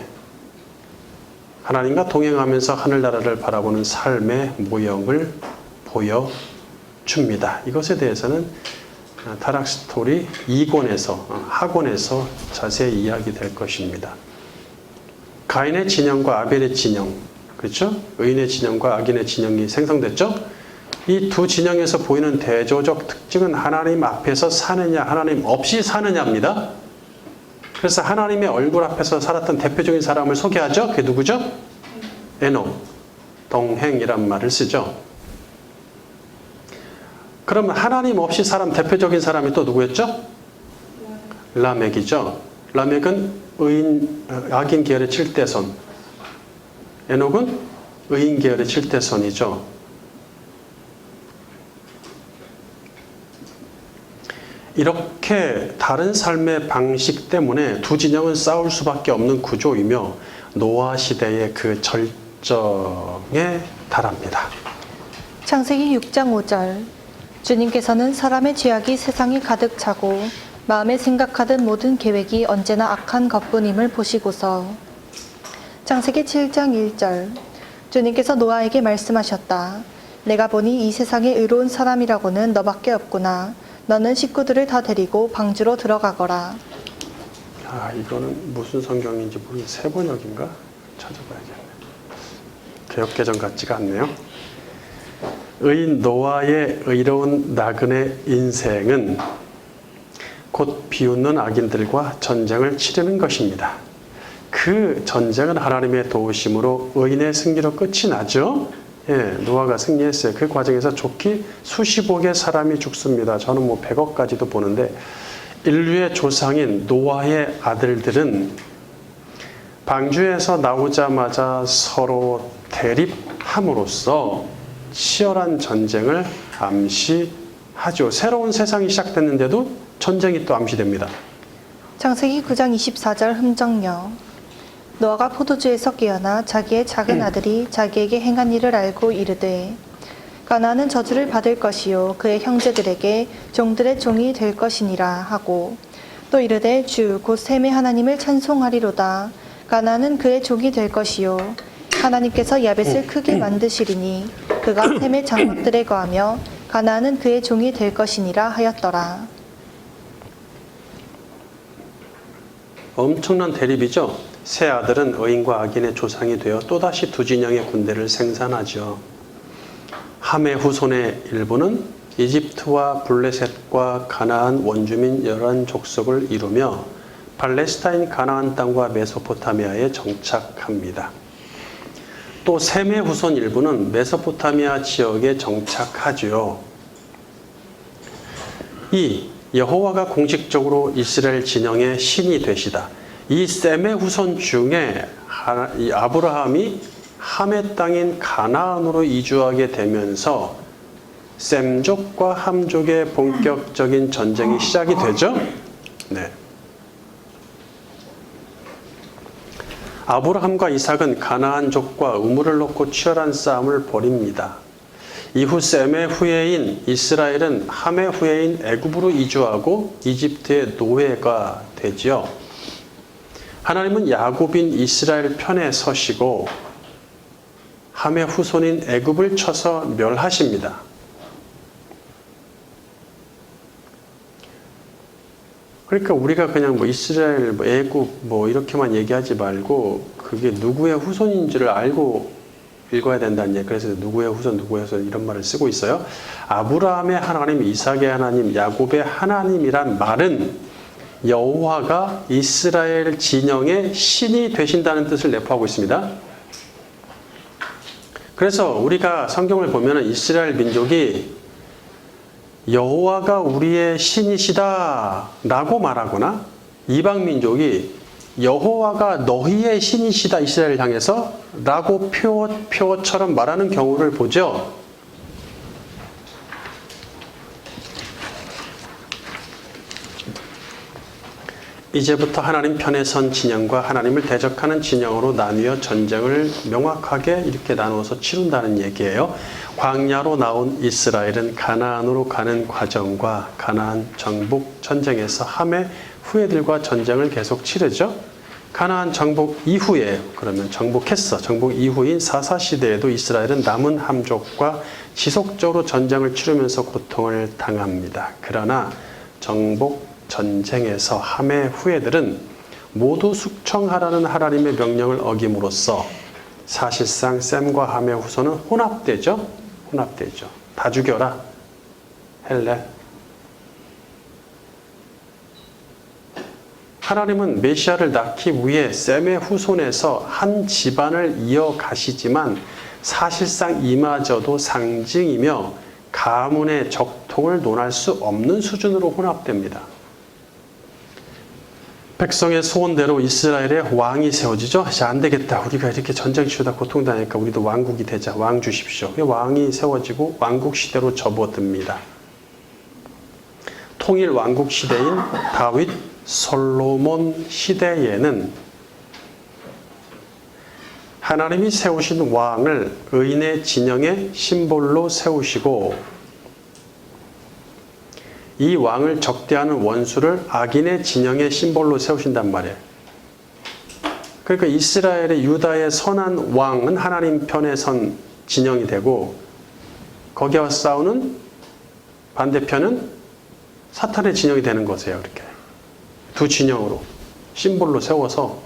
하나님과 동행하면서 하늘나라를 바라보는 삶의 모형을 보여줍니다. 이것에 대해서는 타락 스토리 2권에서 학원에서 자세히 이야기될 것입니다. 가인의 진영과 아벨의 진영, 그렇죠? 의인의 진영과 악인의 진영이 생성됐죠? 이 두 진영에서 보이는 대조적 특징은 하나님 앞에서 사느냐, 하나님 없이 사느냐입니다. 그래서 하나님의 얼굴 앞에서 살았던 대표적인 사람을 소개하죠. 그게 누구죠? 에녹, 동행이란 말을 쓰죠. 그러면 하나님 없이 살은 대표적인 사람이 또 누구였죠? 라멕이죠. 라멕은 악인 계열의 7대손, 에녹은 의인 계열의 7대손이죠. 이렇게 다른 삶의 방식 때문에 두 진영은 싸울 수밖에 없는 구조이며 노아 시대의 그 절정에 달합니다.
창세기 6장 5절. 주님께서는 사람의 죄악이 세상에 가득 차고 마음에 생각하던 모든 계획이 언제나 악한 것뿐임을 보시고서. 창세기 7장 1절. 주님께서 노아에게 말씀하셨다. 내가 보니 이 세상에 의로운 사람이라고는 너밖에 없구나. 너는 식구들을 다 데리고 방주로 들어가거라.
이거는 무슨 성경인지 모르겠는데 세번역인가? 찾아봐야겠네. 개역개정 같지가 않네요. 의인 노아의 의로운 나그네 인생은 곧 비웃는 악인들과 전쟁을 치르는 것입니다. 그 전쟁은 하나님의 도우심으로 의인의 승리로 끝이 나죠. 노아가 승리했어요. 그 과정에서 좋게 수십억의 사람이 죽습니다. 저는 100억까지도 보는데 인류의 조상인 노아의 아들들은 방주에서 나오자마자 서로 대립함으로써 치열한 전쟁을 암시하죠. 새로운 세상이 시작됐는데도 전쟁이 또 암시됩니다.
창세기 9장 24절 흠정녀. 노아가 포도주에서 깨어나 자기의 작은 아들이 자기에게 행한 일을 알고 이르되 가나안은 저주를 받을 것이요 그의 형제들에게 종들의 종이 될 것이니라 하고 또 이르되 주 곧 셈의 하나님을 찬송하리로다. 가나안은 그의 종이 될 것이요 하나님께서 야벳을 크게 만드시리니 그가 셈의 장막들에 거하며 가나안은 그의 종이 될 것이니라 하였더라.
엄청난 대립이죠. 세 아들은 의인과 악인의 조상이 되어 또다시 두 진영의 군대를 생산하죠. 함의 후손의 일부는 이집트와 블레셋과 가나안 원주민 11족속을 이루며 팔레스타인 가나안 땅과 메소포타미아에 정착합니다. 또 셈의 후손 일부는 메소포타미아 지역에 정착하죠. 이 여호와가 공식적으로 이스라엘 진영의 신이 되시다. 이 셈의 후손 중에 이 아브라함이 함의 땅인 가나안으로 이주하게 되면서 셈족과 함족의 본격적인 전쟁이 시작이 되죠. 네. 아브라함과 이삭은 가나안족과 우물을 놓고 치열한 싸움을 벌입니다. 이후 셈의 후예인 이스라엘은 함의 후예인 애굽으로 이주하고 이집트의 노예가 되지요. 하나님은 야곱인 이스라엘 편에 서시고 함의 후손인 애굽을 쳐서 멸하십니다. 그러니까 우리가 그냥 이스라엘, 애굽 이렇게만 얘기하지 말고 그게 누구의 후손인지를 알고 읽어야 된다는 얘기. 그래서 누구의 후손 이런 말을 쓰고 있어요. 아브라함의 하나님, 이삭의 하나님, 야곱의 하나님이란 말은 여호와가 이스라엘 진영의 신이 되신다는 뜻을 내포하고 있습니다. 그래서 우리가 성경을 보면 이스라엘 민족이 여호와가 우리의 신이시다 라고 말하거나 이방 민족이 여호와가 너희의 신이시다 이스라엘을 향해서 라고 표어처럼 말하는 경우를 보죠. 이제부터 하나님 편에 선 진영과 하나님을 대적하는 진영으로 나뉘어 전쟁을 명확하게 이렇게 나누어서 치룬다는 얘기예요. 광야로 나온 이스라엘은 가나안으로 가는 과정과 가나안 정복 전쟁에서 함의 후예들과 전쟁을 계속 치르죠. 가나안 정복 이후에 그러면 정복했어. 정복 이후인 사사시대에도 이스라엘은 남은 함족과 지속적으로 전쟁을 치르면서 고통을 당합니다. 그러나 정복 전쟁에서 함의 후예들은 모두 숙청하라는 하나님의 명령을 어김으로써 사실상 셈과 함의 후손은 혼합되죠. 다 죽여라. 헬레. 하나님은 메시아를 낳기 위해 셈의 후손에서 한 집안을 이어가시지만 사실상 이마저도 상징이며 가문의 적통을 논할 수 없는 수준으로 혼합됩니다. 백성의 소원대로 이스라엘의 왕이 세워지죠. 자, 안 되겠다. 우리가 이렇게 전쟁 치르다 고통당하니까 우리도 왕국이 되자. 왕 주십시오. 왕이 세워지고 왕국 시대로 접어듭니다. 통일 왕국 시대인 다윗, 솔로몬 시대에는 하나님이 세우신 왕을 의인의 진영의 심볼로 세우시고 이 왕을 적대하는 원수를 악인의 진영의 심볼로 세우신단 말이에요. 그러니까 이스라엘의 유다의 선한 왕은 하나님 편에 선 진영이 되고 거기와 싸우는 반대편은 사탄의 진영이 되는 거세요. 이렇게 두 진영으로 심볼로 세워서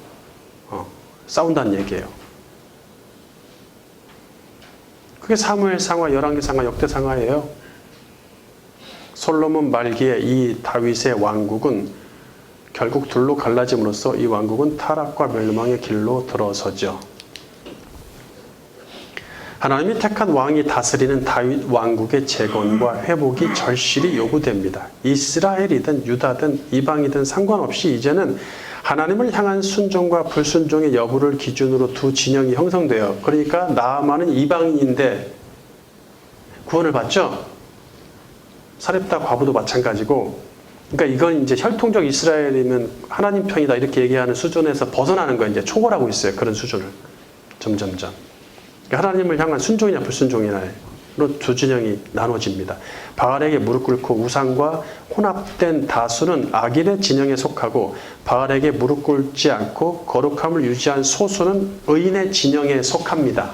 싸운다는 얘기예요. 그게 사무엘상하, 열왕기상하, 역대상하예요. 솔로몬 말기에 이 다윗의 왕국은 결국 둘로 갈라짐으로써 이 왕국은 타락과 멸망의 길로 들어서죠. 하나님이 택한 왕이 다스리는 다윗 왕국의 재건과 회복이 절실히 요구됩니다. 이스라엘이든 유다든 이방이든 상관없이 이제는 하나님을 향한 순종과 불순종의 여부를 기준으로 두 진영이 형성돼요. 그러니까 나아만은 이방인인데 구원을 받죠. 사렙다 과부도 마찬가지고. 그러니까 이건 이제 혈통적 이스라엘이면 하나님 편이다 이렇게 얘기하는 수준에서 벗어나는 거예요. 이제 초월하고 있어요. 그런 수준을 점점점. 그러니까 하나님을 향한 순종이냐 불순종이냐로 두 진영이 나눠집니다. 바알에게 무릎 꿇고 우상과 혼합된 다수는 악인의 진영에 속하고 바알에게 무릎 꿇지 않고 거룩함을 유지한 소수는 의인의 진영에 속합니다.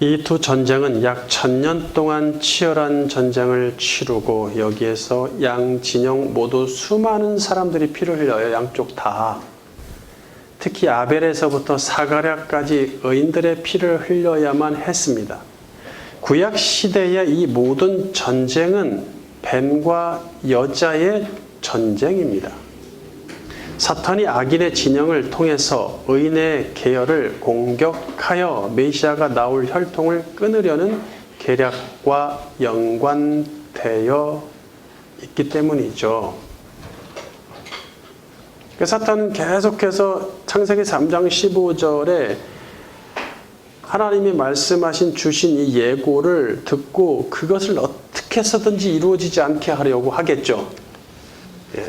이 두 전쟁은 약 1000년 동안 치열한 전쟁을 치르고 여기에서 양 진영 모두 수많은 사람들이 피를 흘려요. 양쪽 다. 특히 아벨에서부터 사가랴까지 의인들의 피를 흘려야만 했습니다. 구약 시대의 이 모든 전쟁은 뱀과 여자의 전쟁입니다. 사탄이 악인의 진영을 통해서 의인의 계열을 공격하여 메시아가 나올 혈통을 끊으려는 계략과 연관되어 있기 때문이죠. 사탄은 계속해서 창세기 3장 15절에 하나님이 말씀하신 주신 이 예고를 듣고 그것을 어떻게 해서든지 이루어지지 않게 하려고 하겠죠. 예.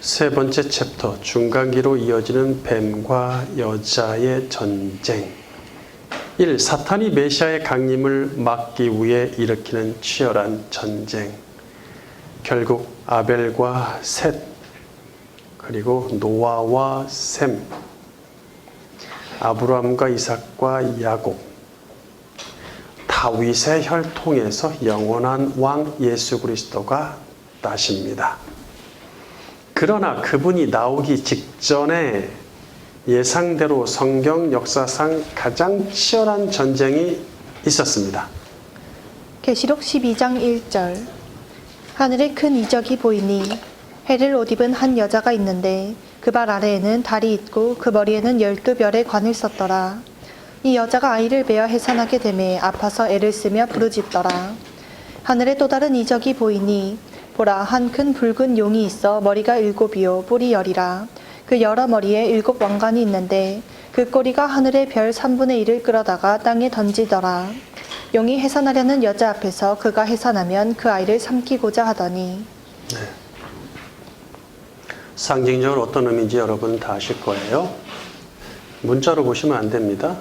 세 번째 챕터, 중간기로 이어지는 뱀과 여자의 전쟁. 1. 사탄이 메시아의 강림을 막기 위해 일으키는 치열한 전쟁. 결국 아벨과 셋, 그리고 노아와 셈, 아브라함과 이삭과 야곱, 다윗의 혈통에서 영원한 왕 예수 그리스도가 나십니다. 그러나 그분이 나오기 직전에 예상대로 성경 역사상 가장 치열한 전쟁이 있었습니다.
계시록 12장 1절. 하늘에 큰 이적이 보이니 해를 옷 입은 한 여자가 있는데 그 발 아래에는 달이 있고 그 머리에는 12별의 관을 썼더라. 이 여자가 아이를 베어 해산하게 되매 아파서 애를 쓰며 부르짖더라. 하늘에 또 다른 이적이 보이니 보라, 한 큰 붉은 용이 있어 머리가 7이요 뿔이 10이라. 그 여러 머리에 7 왕관이 있는데 그 꼬리가 하늘의 별 3분의 1을 끌어다가 땅에 던지더라. 용이 해산하려는 여자 앞에서 그가 해산하면 그 아이를 삼키고자 하더니.
네. 상징적으로 어떤 의미인지 여러분 다 아실 거예요. 문자로 보시면 안 됩니다.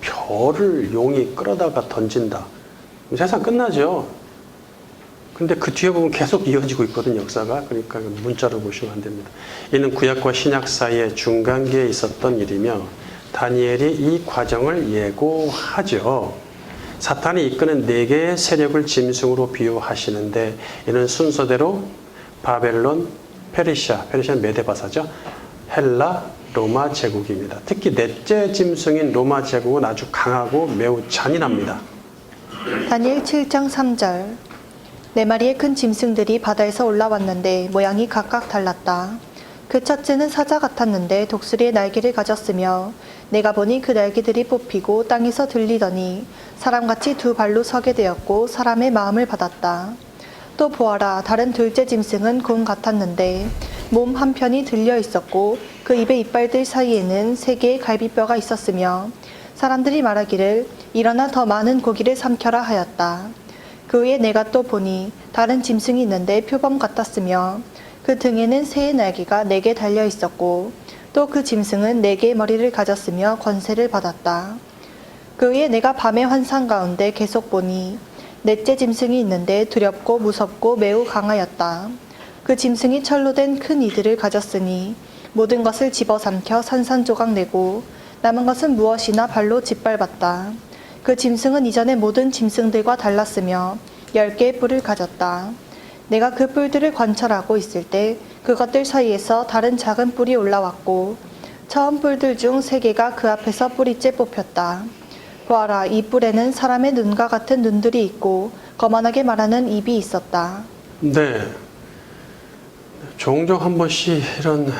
별을 용이 끌어다가 던진다. 세상 끝나죠. 근데 그 뒤에 보면 계속 이어지고 있거든요, 역사가. 그러니까 문자로 보시면 안 됩니다. 이는 구약과 신약 사이의 중간기에 있었던 일이며 다니엘이 이 과정을 예고하죠. 사탄이 이끄는 4개의 세력을 짐승으로 비유하시는데 이는 순서대로 바벨론, 페르시아는 메데바사죠. 헬라, 로마 제국입니다. 특히 넷째 짐승인 로마 제국은 아주 강하고 매우 잔인합니다.
다니엘 7장 3절. 4마리의 큰 짐승들이 바다에서 올라왔는데 모양이 각각 달랐다. 그 첫째는 사자 같았는데 독수리의 날개를 가졌으며 내가 보니 그 날개들이 뽑히고 땅에서 들리더니 사람같이 두 발로 서게 되었고 사람의 마음을 받았다. 또 보아라, 다른 둘째 짐승은 곰 같았는데 몸 한편이 들려 있었고 그 입의 이빨들 사이에는 3개의 갈비뼈가 있었으며 사람들이 말하기를 일어나 더 많은 고기를 삼켜라 하였다. 그 후에 내가 또 보니 다른 짐승이 있는데 표범 같았으며 그 등에는 새의 날개가 4개 달려 있었고 또 그 짐승은 4개의 머리를 가졌으며 권세를 받았다. 그 후에 내가 밤의 환상 가운데 계속 보니 넷째 짐승이 있는데 두렵고 무섭고 매우 강하였다. 그 짐승이 철로 된 큰 이들을 가졌으니 모든 것을 집어삼켜 산산조각 내고 남은 것은 무엇이나 발로 짓밟았다. 그 짐승은 이전의 모든 짐승들과 달랐으며 10개의 뿔을 가졌다. 내가 그 뿔들을 관찰하고 있을 때 그것들 사이에서 다른 작은 뿔이 올라왔고 처음 뿔들 중 3개가 그 앞에서 뿌리째 뽑혔다. 보아라, 이 뿔에는 사람의 눈과 같은 눈들이 있고 거만하게 말하는 입이 있었다.
네. 종종 한 번씩 이런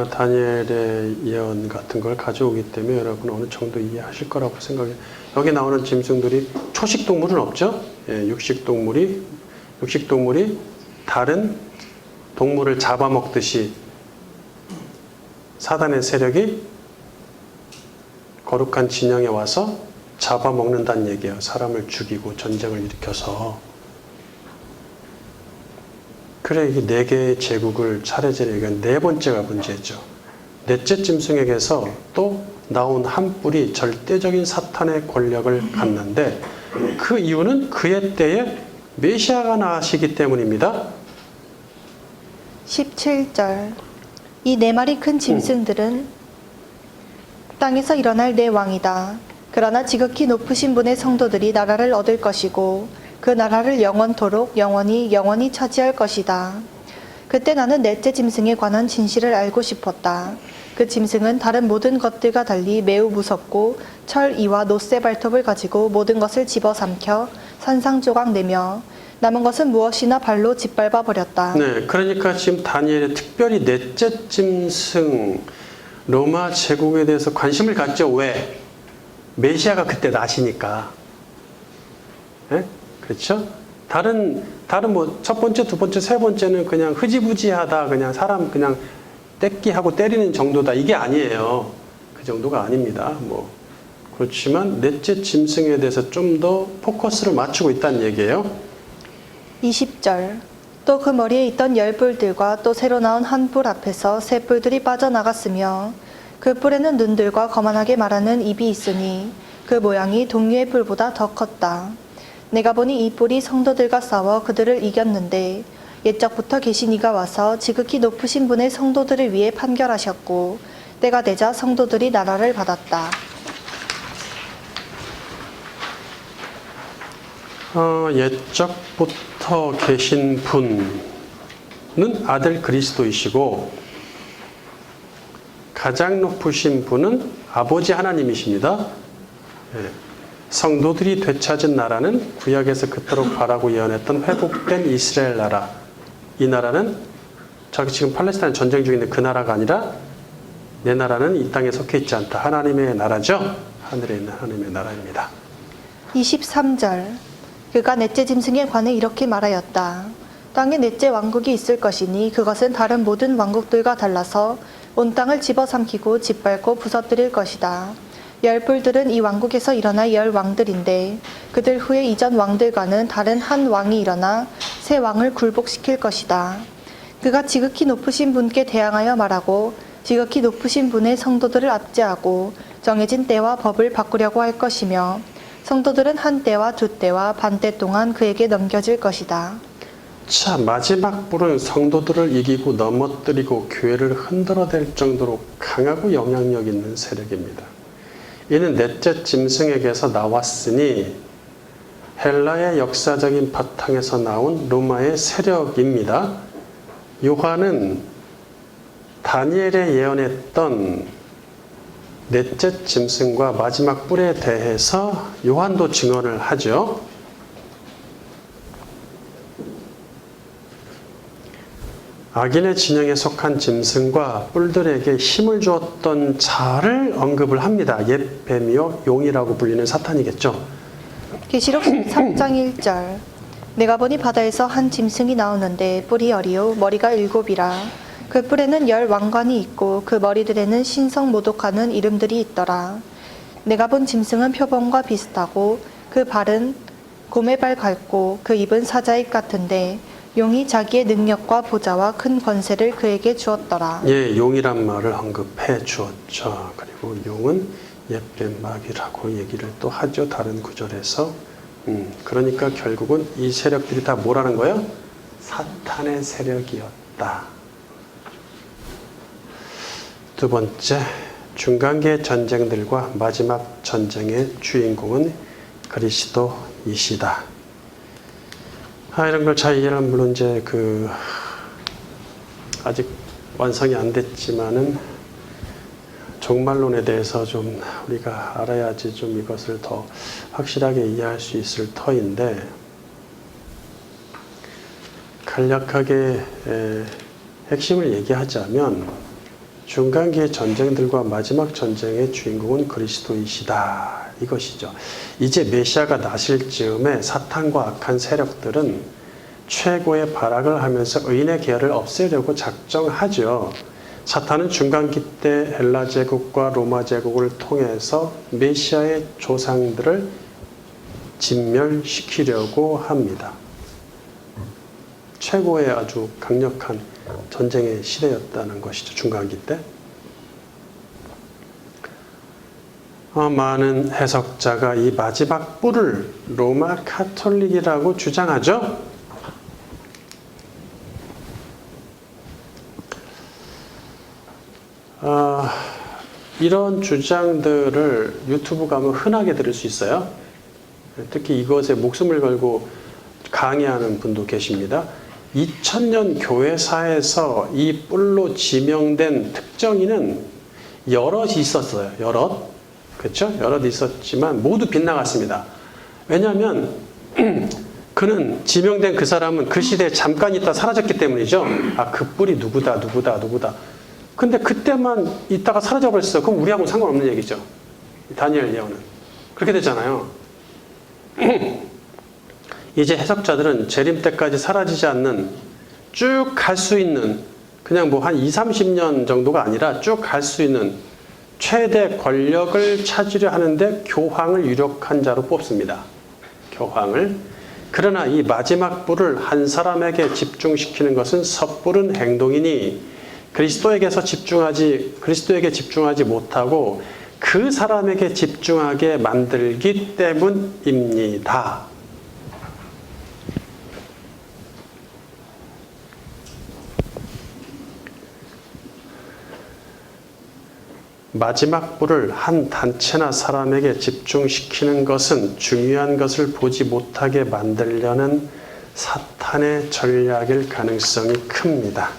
다니엘의 예언 같은 걸 가져오기 때문에 여러분 어느 정도 이해하실 거라고 생각해요. 여기 나오는 짐승들이 초식 동물은 없죠. 예, 육식 동물이 다른 동물을 잡아먹듯이 사단의 세력이 거룩한 진영에 와서 잡아먹는다는 얘기예요. 사람을 죽이고 전쟁을 일으켜서. 그래, 이게 4개의 제국을 차례차례 얘기한 4번째가 문제죠. 넷째 짐승에게서 또 나온 한 뿔이 절대적인 사탄의 권력을 갖는데 그 이유는 그의 때에 메시아가 나시기 때문입니다.
17절. 이 4마리 큰 짐승들은 땅에서 일어날 내 왕이다. 그러나 지극히 높으신 분의 성도들이 나라를 얻을 것이고 그 나라를 영원토록 영원히 차지할 것이다. 그때 나는 넷째 짐승에 관한 진실을 알고 싶었다. 그 짐승은 다른 모든 것들과 달리 매우 무섭고 철 이와 노쇠 발톱을 가지고 모든 것을 집어삼켜 산상조각 내며 남은 것은 무엇이나 발로 짓밟아 버렸다.
네, 그러니까 지금 다니엘이 특별히 넷째 짐승 로마 제국에 대해서 관심을 갖죠. 왜? 메시아가 그때 나시니까. 네? 그렇죠? 다른 뭐 첫 번째, 두 번째, 세 번째는 그냥 흐지부지하다, 그냥 사람 그냥 떼끼하고 때리는 정도다. 이게 아니에요. 그 정도가 아닙니다. 뭐 그렇지만 넷째 짐승에 대해서 좀 더 포커스를 맞추고 있다는 얘기예요.
20절. 또 그 머리에 있던 10뿔들과 또 새로 나온 한 뿔 앞에서 3뿔들이 빠져나갔으며 그 뿔에는 눈들과 거만하게 말하는 입이 있으니 그 모양이 동류의 뿔보다 더 컸다. 내가 보니 이 뿔이 성도들과 싸워 그들을 이겼는데 옛적부터 계신 이가 와서 지극히 높으신 분의 성도들을 위해 판결하셨고 때가 되자 성도들이 나라를 받았다.
옛적부터 계신 분은 아들 그리스도이시고 가장 높으신 분은 아버지 하나님이십니다. 예. 성도들이 되찾은 나라는 구약에서 그토록 바라고 예언했던 회복된 이스라엘 나라. 이 나라는 저기 지금 팔레스타인 전쟁 중에 있는 그 나라가 아니라 내 나라는 이 땅에 속해 있지 않다. 하나님의 나라죠. 하늘에 있는 하나님의 나라입니다.
23절. 그가 넷째 짐승에 관해 이렇게 말하였다. 땅에 넷째 왕국이 있을 것이니 그것은 다른 모든 왕국들과 달라서 온 땅을 집어삼키고 짓밟고 부서뜨릴 것이다. 10뿔들은 이 왕국에서 일어날 10왕들인데 그들 후에 이전 왕들과는 다른 한 왕이 일어나 새 왕을 굴복시킬 것이다. 그가 지극히 높으신 분께 대항하여 말하고 지극히 높으신 분의 성도들을 압제하고 정해진 때와 법을 바꾸려고 할 것이며 성도들은 한 때와 두 때와 반때 동안 그에게 넘겨질 것이다.
자, 마지막 뿔은 성도들을 이기고 넘어뜨리고 교회를 흔들어댈 정도로 강하고 영향력 있는 세력입니다. 이는 넷째 짐승에게서 나왔으니 헬라의 역사적인 바탕에서 나온 로마의 세력입니다. 요한은 다니엘에 예언했던 넷째 짐승과 마지막 뿔에 대해서 요한도 증언을 하죠. 악인의 진영에 속한 짐승과 뿔들에게 힘을 주었던 자를 언급을 합니다. 옛 뱀이요 용이라고 불리는 사탄이겠죠.
계시록 13장 1절. 내가 보니 바다에서 한 짐승이 나오는데 뿔이 10이요 머리가 7이라. 그 뿔에는 10 왕관이 있고 그 머리들에는 신성 모독하는 이름들이 있더라. 내가 본 짐승은 표범과 비슷하고 그 발은 곰의 발 같고 그 입은 사자의 입 같은데 용이 자기의 능력과 보좌와 큰 권세를 그에게 주었더라.
예, 용이란 말을 언급해 주었죠. 그리고 용은 옛뱀막이라고 얘기를 또 하죠. 다른 구절에서. 그러니까 결국은 이 세력들이 다 뭐라는 거예요? 사탄의 세력이었다. 두 번째, 중간계 전쟁들과 마지막 전쟁의 주인공은 그리스도이시다. 이런 걸 잘 이해하면 물론 이제 아직 완성이 안 됐지만은 종말론에 대해서 좀 우리가 알아야지 좀 이것을 더 확실하게 이해할 수 있을 터인데, 간략하게 핵심을 얘기하자면 중간기의 전쟁들과 마지막 전쟁의 주인공은 그리스도이시다. 이것이죠. 이제 메시아가 나실 즈음에 사탄과 악한 세력들은 최고의 발악을 하면서 의인의 계열을 없애려고 작정하죠. 사탄은 중간기 때 헬라 제국과 로마 제국을 통해서 메시아의 조상들을 진멸시키려고 합니다. 최고의 아주 강력한 전쟁의 시대였다는 것이죠. 중간기 때. 많은 해석자가 이 마지막 뿔을 로마 카톨릭이라고 주장하죠. 이런 주장들을 유튜브 가면 흔하게 들을 수 있어요. 특히 이것에 목숨을 걸고 강의하는 분도 계십니다. 2000년 교회사에서 이 뿔로 지명된 특정인은 여럿이 있었어요. 여럿. 그렇죠? 여럿 있었지만 모두 빗나갔습니다. 왜냐하면 그는 지명된 그 사람은 그 시대에 잠깐 있다 사라졌기 때문이죠. 그 뿔이 누구다. 근데 그때만 있다가 사라져버렸어. 그럼 우리하고는 상관없는 얘기죠. 다니엘 예언은. 그렇게 되잖아요. 이제 해석자들은 재림 때까지 사라지지 않는 쭉 갈 수 있는, 그냥 뭐 한 20-30년 정도가 아니라 쭉 갈 수 있는 최대 권력을 찾으려 하는데 교황을 유력한 자로 뽑습니다. 교황을. 그러나 이 마지막 뿔을 한 사람에게 집중시키는 것은 섣부른 행동이니 그리스도에게 집중하지 못하고 그 사람에게 집중하게 만들기 때문입니다. 마지막 뿔을 한 단체나 사람에게 집중시키는 것은 중요한 것을 보지 못하게 만들려는 사탄의 전략일 가능성이 큽니다.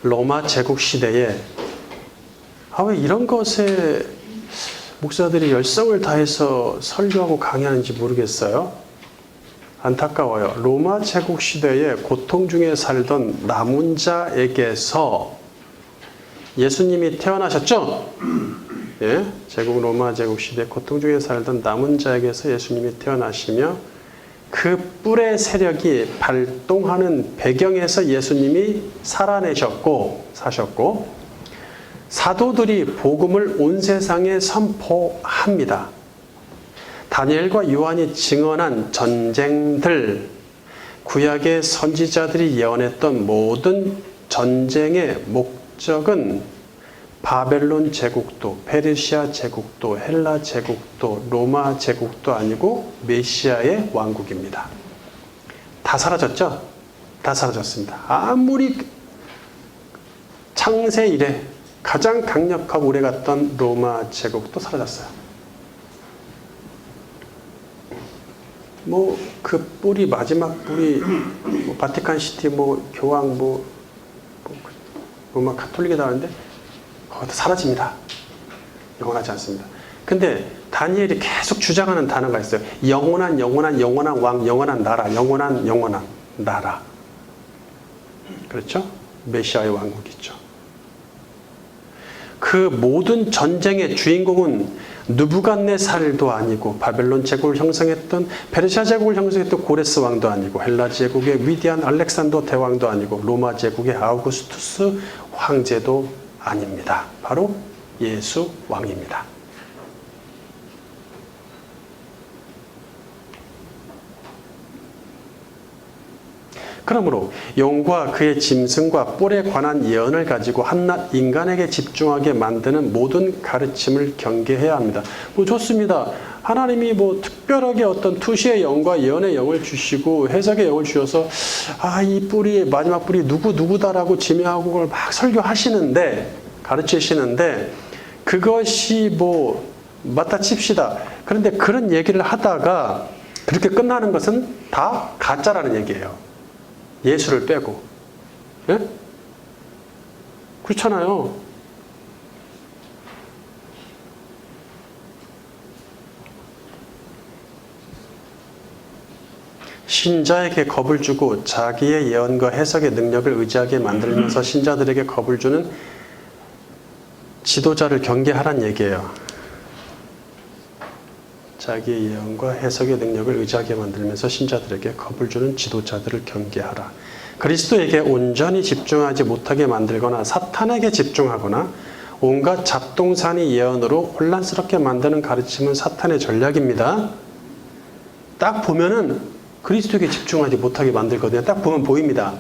로마 제국 시대에 왜 이런 것에 목사들이 열성을 다해서 설교하고 강의하는지 모르겠어요. 안타까워요. 로마 제국 시대에 고통 중에 살던 남은 자에게서 예수님이 태어나셨죠? 예? 로마 제국 시대 고통 중에 살던 남은 자에게서 예수님이 태어나시며 그 뿔의 세력이 발동하는 배경에서 예수님이 살아내셨고 사셨고 사도들이 복음을 온 세상에 선포합니다. 다니엘과 요한이 증언한 전쟁들, 구약의 선지자들이 예언했던 모든 전쟁의 목적은 바벨론 제국도, 페르시아 제국도, 헬라 제국도, 로마 제국도 아니고 메시아의 왕국입니다. 다 사라졌죠? 다 사라졌습니다. 아무리 창세 이래 가장 강력하고 오래갔던 로마 제국도 사라졌어요. 그 뿔이 마지막 뿔이 바티칸 시티 교황 로마 카톨릭이다 하는데 그것도 사라집니다. 영원하지 않습니다. 근데 다니엘이 계속 주장하는 단어가 있어요. 영원한 왕, 영원한 나라, 영원한 나라. 그렇죠? 메시아의 왕국이죠. 그 모든 전쟁의 주인공은 느부갓네살도 아니고 바벨론 제국을 형성했던 페르시아 제국을 형성했던 고레스 왕도 아니고 헬라 제국의 위대한 알렉산더 대왕도 아니고 로마 제국의 아우구스투스 황제도 아닙니다. 바로 예수 왕입니다. 그러므로 용과 그의 짐승과 뿔에 관한 예언을 가지고 한낱 인간에게 집중하게 만드는 모든 가르침을 경계해야 합니다. 뭐 좋습니다. 하나님이 뭐 특별하게 어떤 투시의 영과 예언의 영을 주시고 해석의 영을 주셔서 이 뿔이 마지막 뿔이 누구다라고 지명하고 그걸 막 설교하시는데 가르치시는데 그것이 뭐 맞다 칩시다. 그런데 그런 얘기를 하다가 그렇게 끝나는 것은 다 가짜라는 얘기예요. 예수를 빼고. 예? 그렇잖아요. 신자에게 겁을 주고 자기의 예언과 해석의 능력을 의지하게 만들면서 신자들에게 겁을 주는 지도자를 경계하란 얘기예요. 자기의 예언과 해석의 능력을 의지하게 만들면서 신자들에게 겁을 주는 지도자들을 경계하라. 그리스도에게 온전히 집중하지 못하게 만들거나 사탄에게 집중하거나 온갖 잡동사니 예언으로 혼란스럽게 만드는 가르침은 사탄의 전략입니다. 딱 보면은 그리스도에게 집중하지 못하게 만들거든요. 딱 보면 보입니다.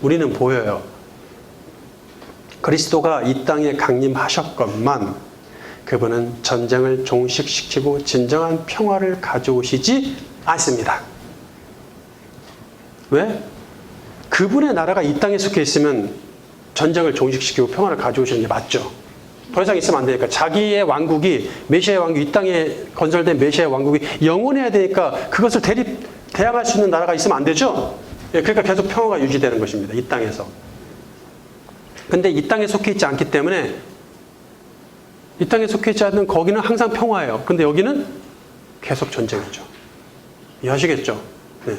우리는 보여요. 그리스도가 이 땅에 강림하셨건만 그분은 전쟁을 종식시키고 진정한 평화를 가져오시지 않습니다. 왜? 그분의 나라가 이 땅에 속해 있으면 전쟁을 종식시키고 평화를 가져오시는 게 맞죠. 더 이상 있으면 안 되니까 자기의 왕국이 메시아의 왕국이 이 땅에 건설된 메시아의 왕국이 영원해야 되니까 그것을 대항할 수 있는 나라가 있으면 안 되죠. 그러니까 계속 평화가 유지되는 것입니다. 이 땅에서. 근데 이 땅에 속해 있지 않기 때문에 이 땅에 속해 있지 않는 거기는 항상 평화예요. 근데 여기는 계속 전쟁이죠. 이해하시겠죠? 네.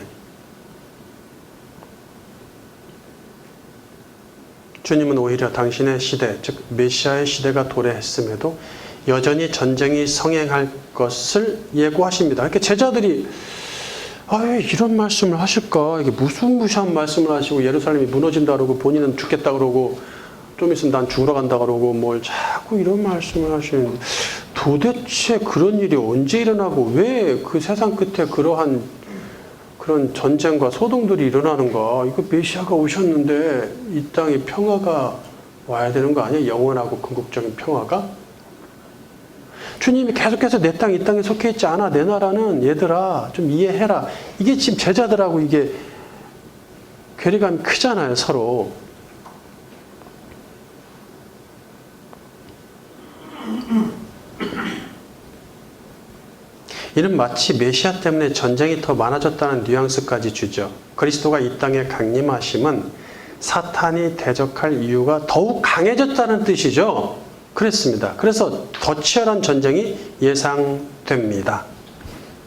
주님은 오히려 당신의 시대, 즉 메시아의 시대가 도래했음에도 여전히 전쟁이 성행할 것을 예고하십니다. 그러니까 제자들이 왜 이런 말씀을 하실까? 이게 무시무시한 말씀을 하시고 예루살렘이 무너진다 그러고 본인은 죽겠다 그러고 좀 있으면 난 죽으러 간다 그러고 뭘 자꾸 이런 말씀을 하시는 도대체 그런 일이 언제 일어나고 왜 그 세상 끝에 그러한 그런 전쟁과 소동들이 일어나는가? 이거 메시아가 오셨는데 이 땅에 평화가 와야 되는 거 아니에요? 영원하고 궁극적인 평화가? 주님이 계속해서 내 땅, 이 땅에 속해 있지 않아. 내 나라는 얘들아 좀 이해해라. 이게 지금 제자들하고 이게 괴리감이 크잖아요, 서로. 이는 마치 메시아 때문에 전쟁이 더 많아졌다는 뉘앙스까지 주죠. 그리스도가 이 땅에 강림하심은 사탄이 대적할 이유가 더욱 강해졌다는 뜻이죠. 그렇습니다. 그래서 더 치열한 전쟁이 예상됩니다.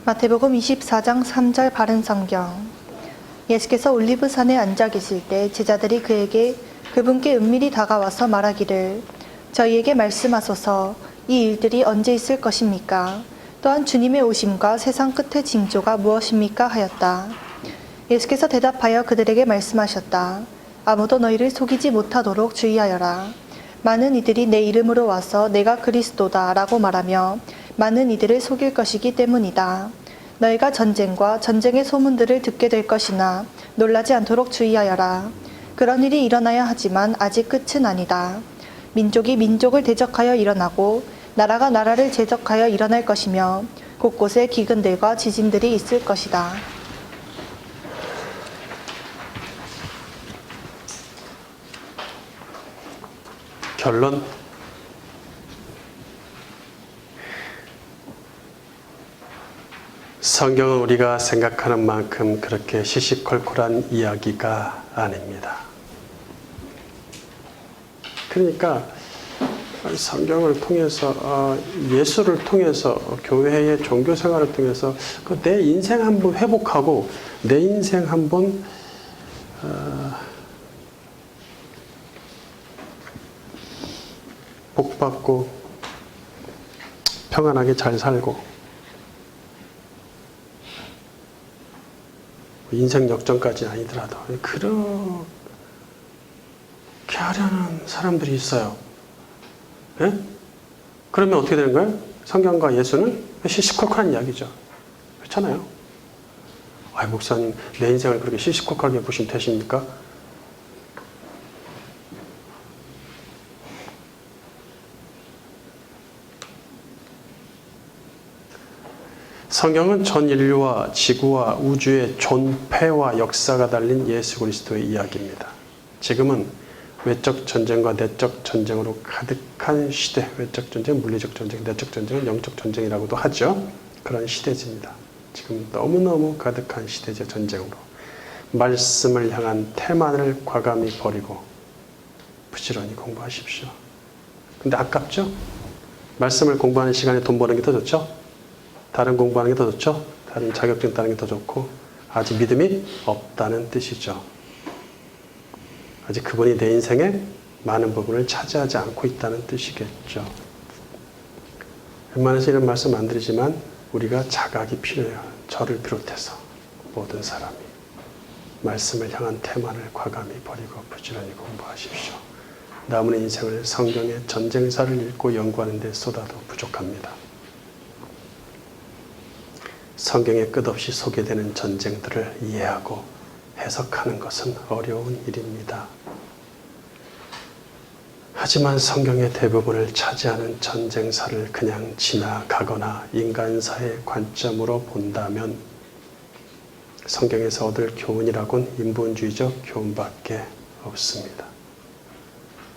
마태복음 24장 3절 바른 성경. 예수께서 올리브산에 앉아 계실 때 제자들이 그분께 은밀히 다가와서 말하기를 저희에게 말씀하소서 이 일들이 언제 있을 것입니까? 또한 주님의 오심과 세상 끝의 징조가 무엇입니까? 하였다. 예수께서 대답하여 그들에게 말씀하셨다. 아무도 너희를 속이지 못하도록 주의하여라. 많은 이들이 내 이름으로 와서 내가 그리스도다 라고 말하며 많은 이들을 속일 것이기 때문이다. 너희가 전쟁과 전쟁의 소문들을 듣게 될 것이나 놀라지 않도록 주의하여라. 그런 일이 일어나야 하지만 아직 끝은 아니다. 민족이 민족을 대적하여 일어나고 나라가 나라를 대적하여 일어날 것이며 곳곳에 기근들과 지진들이 있을 것이다.
결론. 성경은 우리가 생각하는 만큼 그렇게 시시콜콜한 이야기가 아닙니다. 그러니까 성경을 통해서 예수를 통해서 교회의 종교 생활을 통해서 내 인생 한번 회복하고 내 인생 한번 축복받고 평안하게 잘 살고 인생 역전까지는 아니더라도 그렇게 하려는 사람들이 있어요. 예? 그러면 어떻게 되는 거예요? 성경과 예수는 시시콜콜한 이야기죠. 그렇잖아요. 아, 목사님 내 인생을 그렇게 시시콜콜하게 보시면 되십니까? 성경은 전 인류와 지구와 우주의 존폐와 역사가 달린 예수 그리스도의 이야기입니다. 지금은 외적 전쟁과 내적 전쟁으로 가득한 시대, 외적 전쟁, 물리적 전쟁, 내적 전쟁은 영적 전쟁이라고도 하죠. 그런 시대입니다. 지금 너무너무 가득한 시대죠, 전쟁으로. 말씀을 향한 태만을 과감히 버리고 부지런히 공부하십시오. 근데 아깝죠? 말씀을 공부하는 시간에 돈 버는 게 더 좋죠? 다른 공부하는 게 더 좋죠? 다른 자격증 따는 게 더 좋고 아직 믿음이 없다는 뜻이죠. 아직 그분이 내 인생의 많은 부분을 차지하지 않고 있다는 뜻이겠죠. 웬만해서 이런 말씀 안 드리지만 우리가 자각이 필요해요. 저를 비롯해서 모든 사람이 말씀을 향한 태만을 과감히 버리고 부지런히 공부하십시오. 남은 인생을 성경의 전쟁사를 읽고 연구하는 데 쏟아도 부족합니다. 성경에 끝없이 소개되는 전쟁들을 이해하고 해석하는 것은 어려운 일입니다. 하지만 성경의 대부분을 차지하는 전쟁사를 그냥 지나가거나 인간사의 관점으로 본다면 성경에서 얻을 교훈이라곤 인본주의적 교훈밖에 없습니다.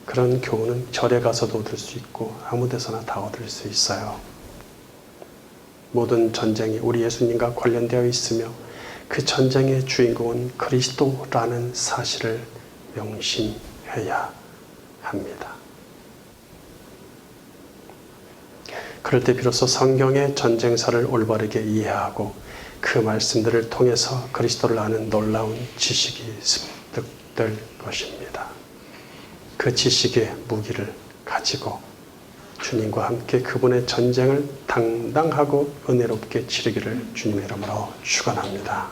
그런 교훈은 절에 가서도 얻을 수 있고 아무 데서나 다 얻을 수 있어요. 모든 전쟁이 우리 예수님과 관련되어 있으며 그 전쟁의 주인공은 그리스도라는 사실을 명심해야 합니다. 그럴 때 비로소 성경의 전쟁사를 올바르게 이해하고 그 말씀들을 통해서 그리스도를 아는 놀라운 지식이 습득될 것입니다. 그 지식의 무기를 가지고 주님과 함께 그분의 전쟁을 당당하고 은혜롭게 치르기를 주님의 이름으로 축원합니다.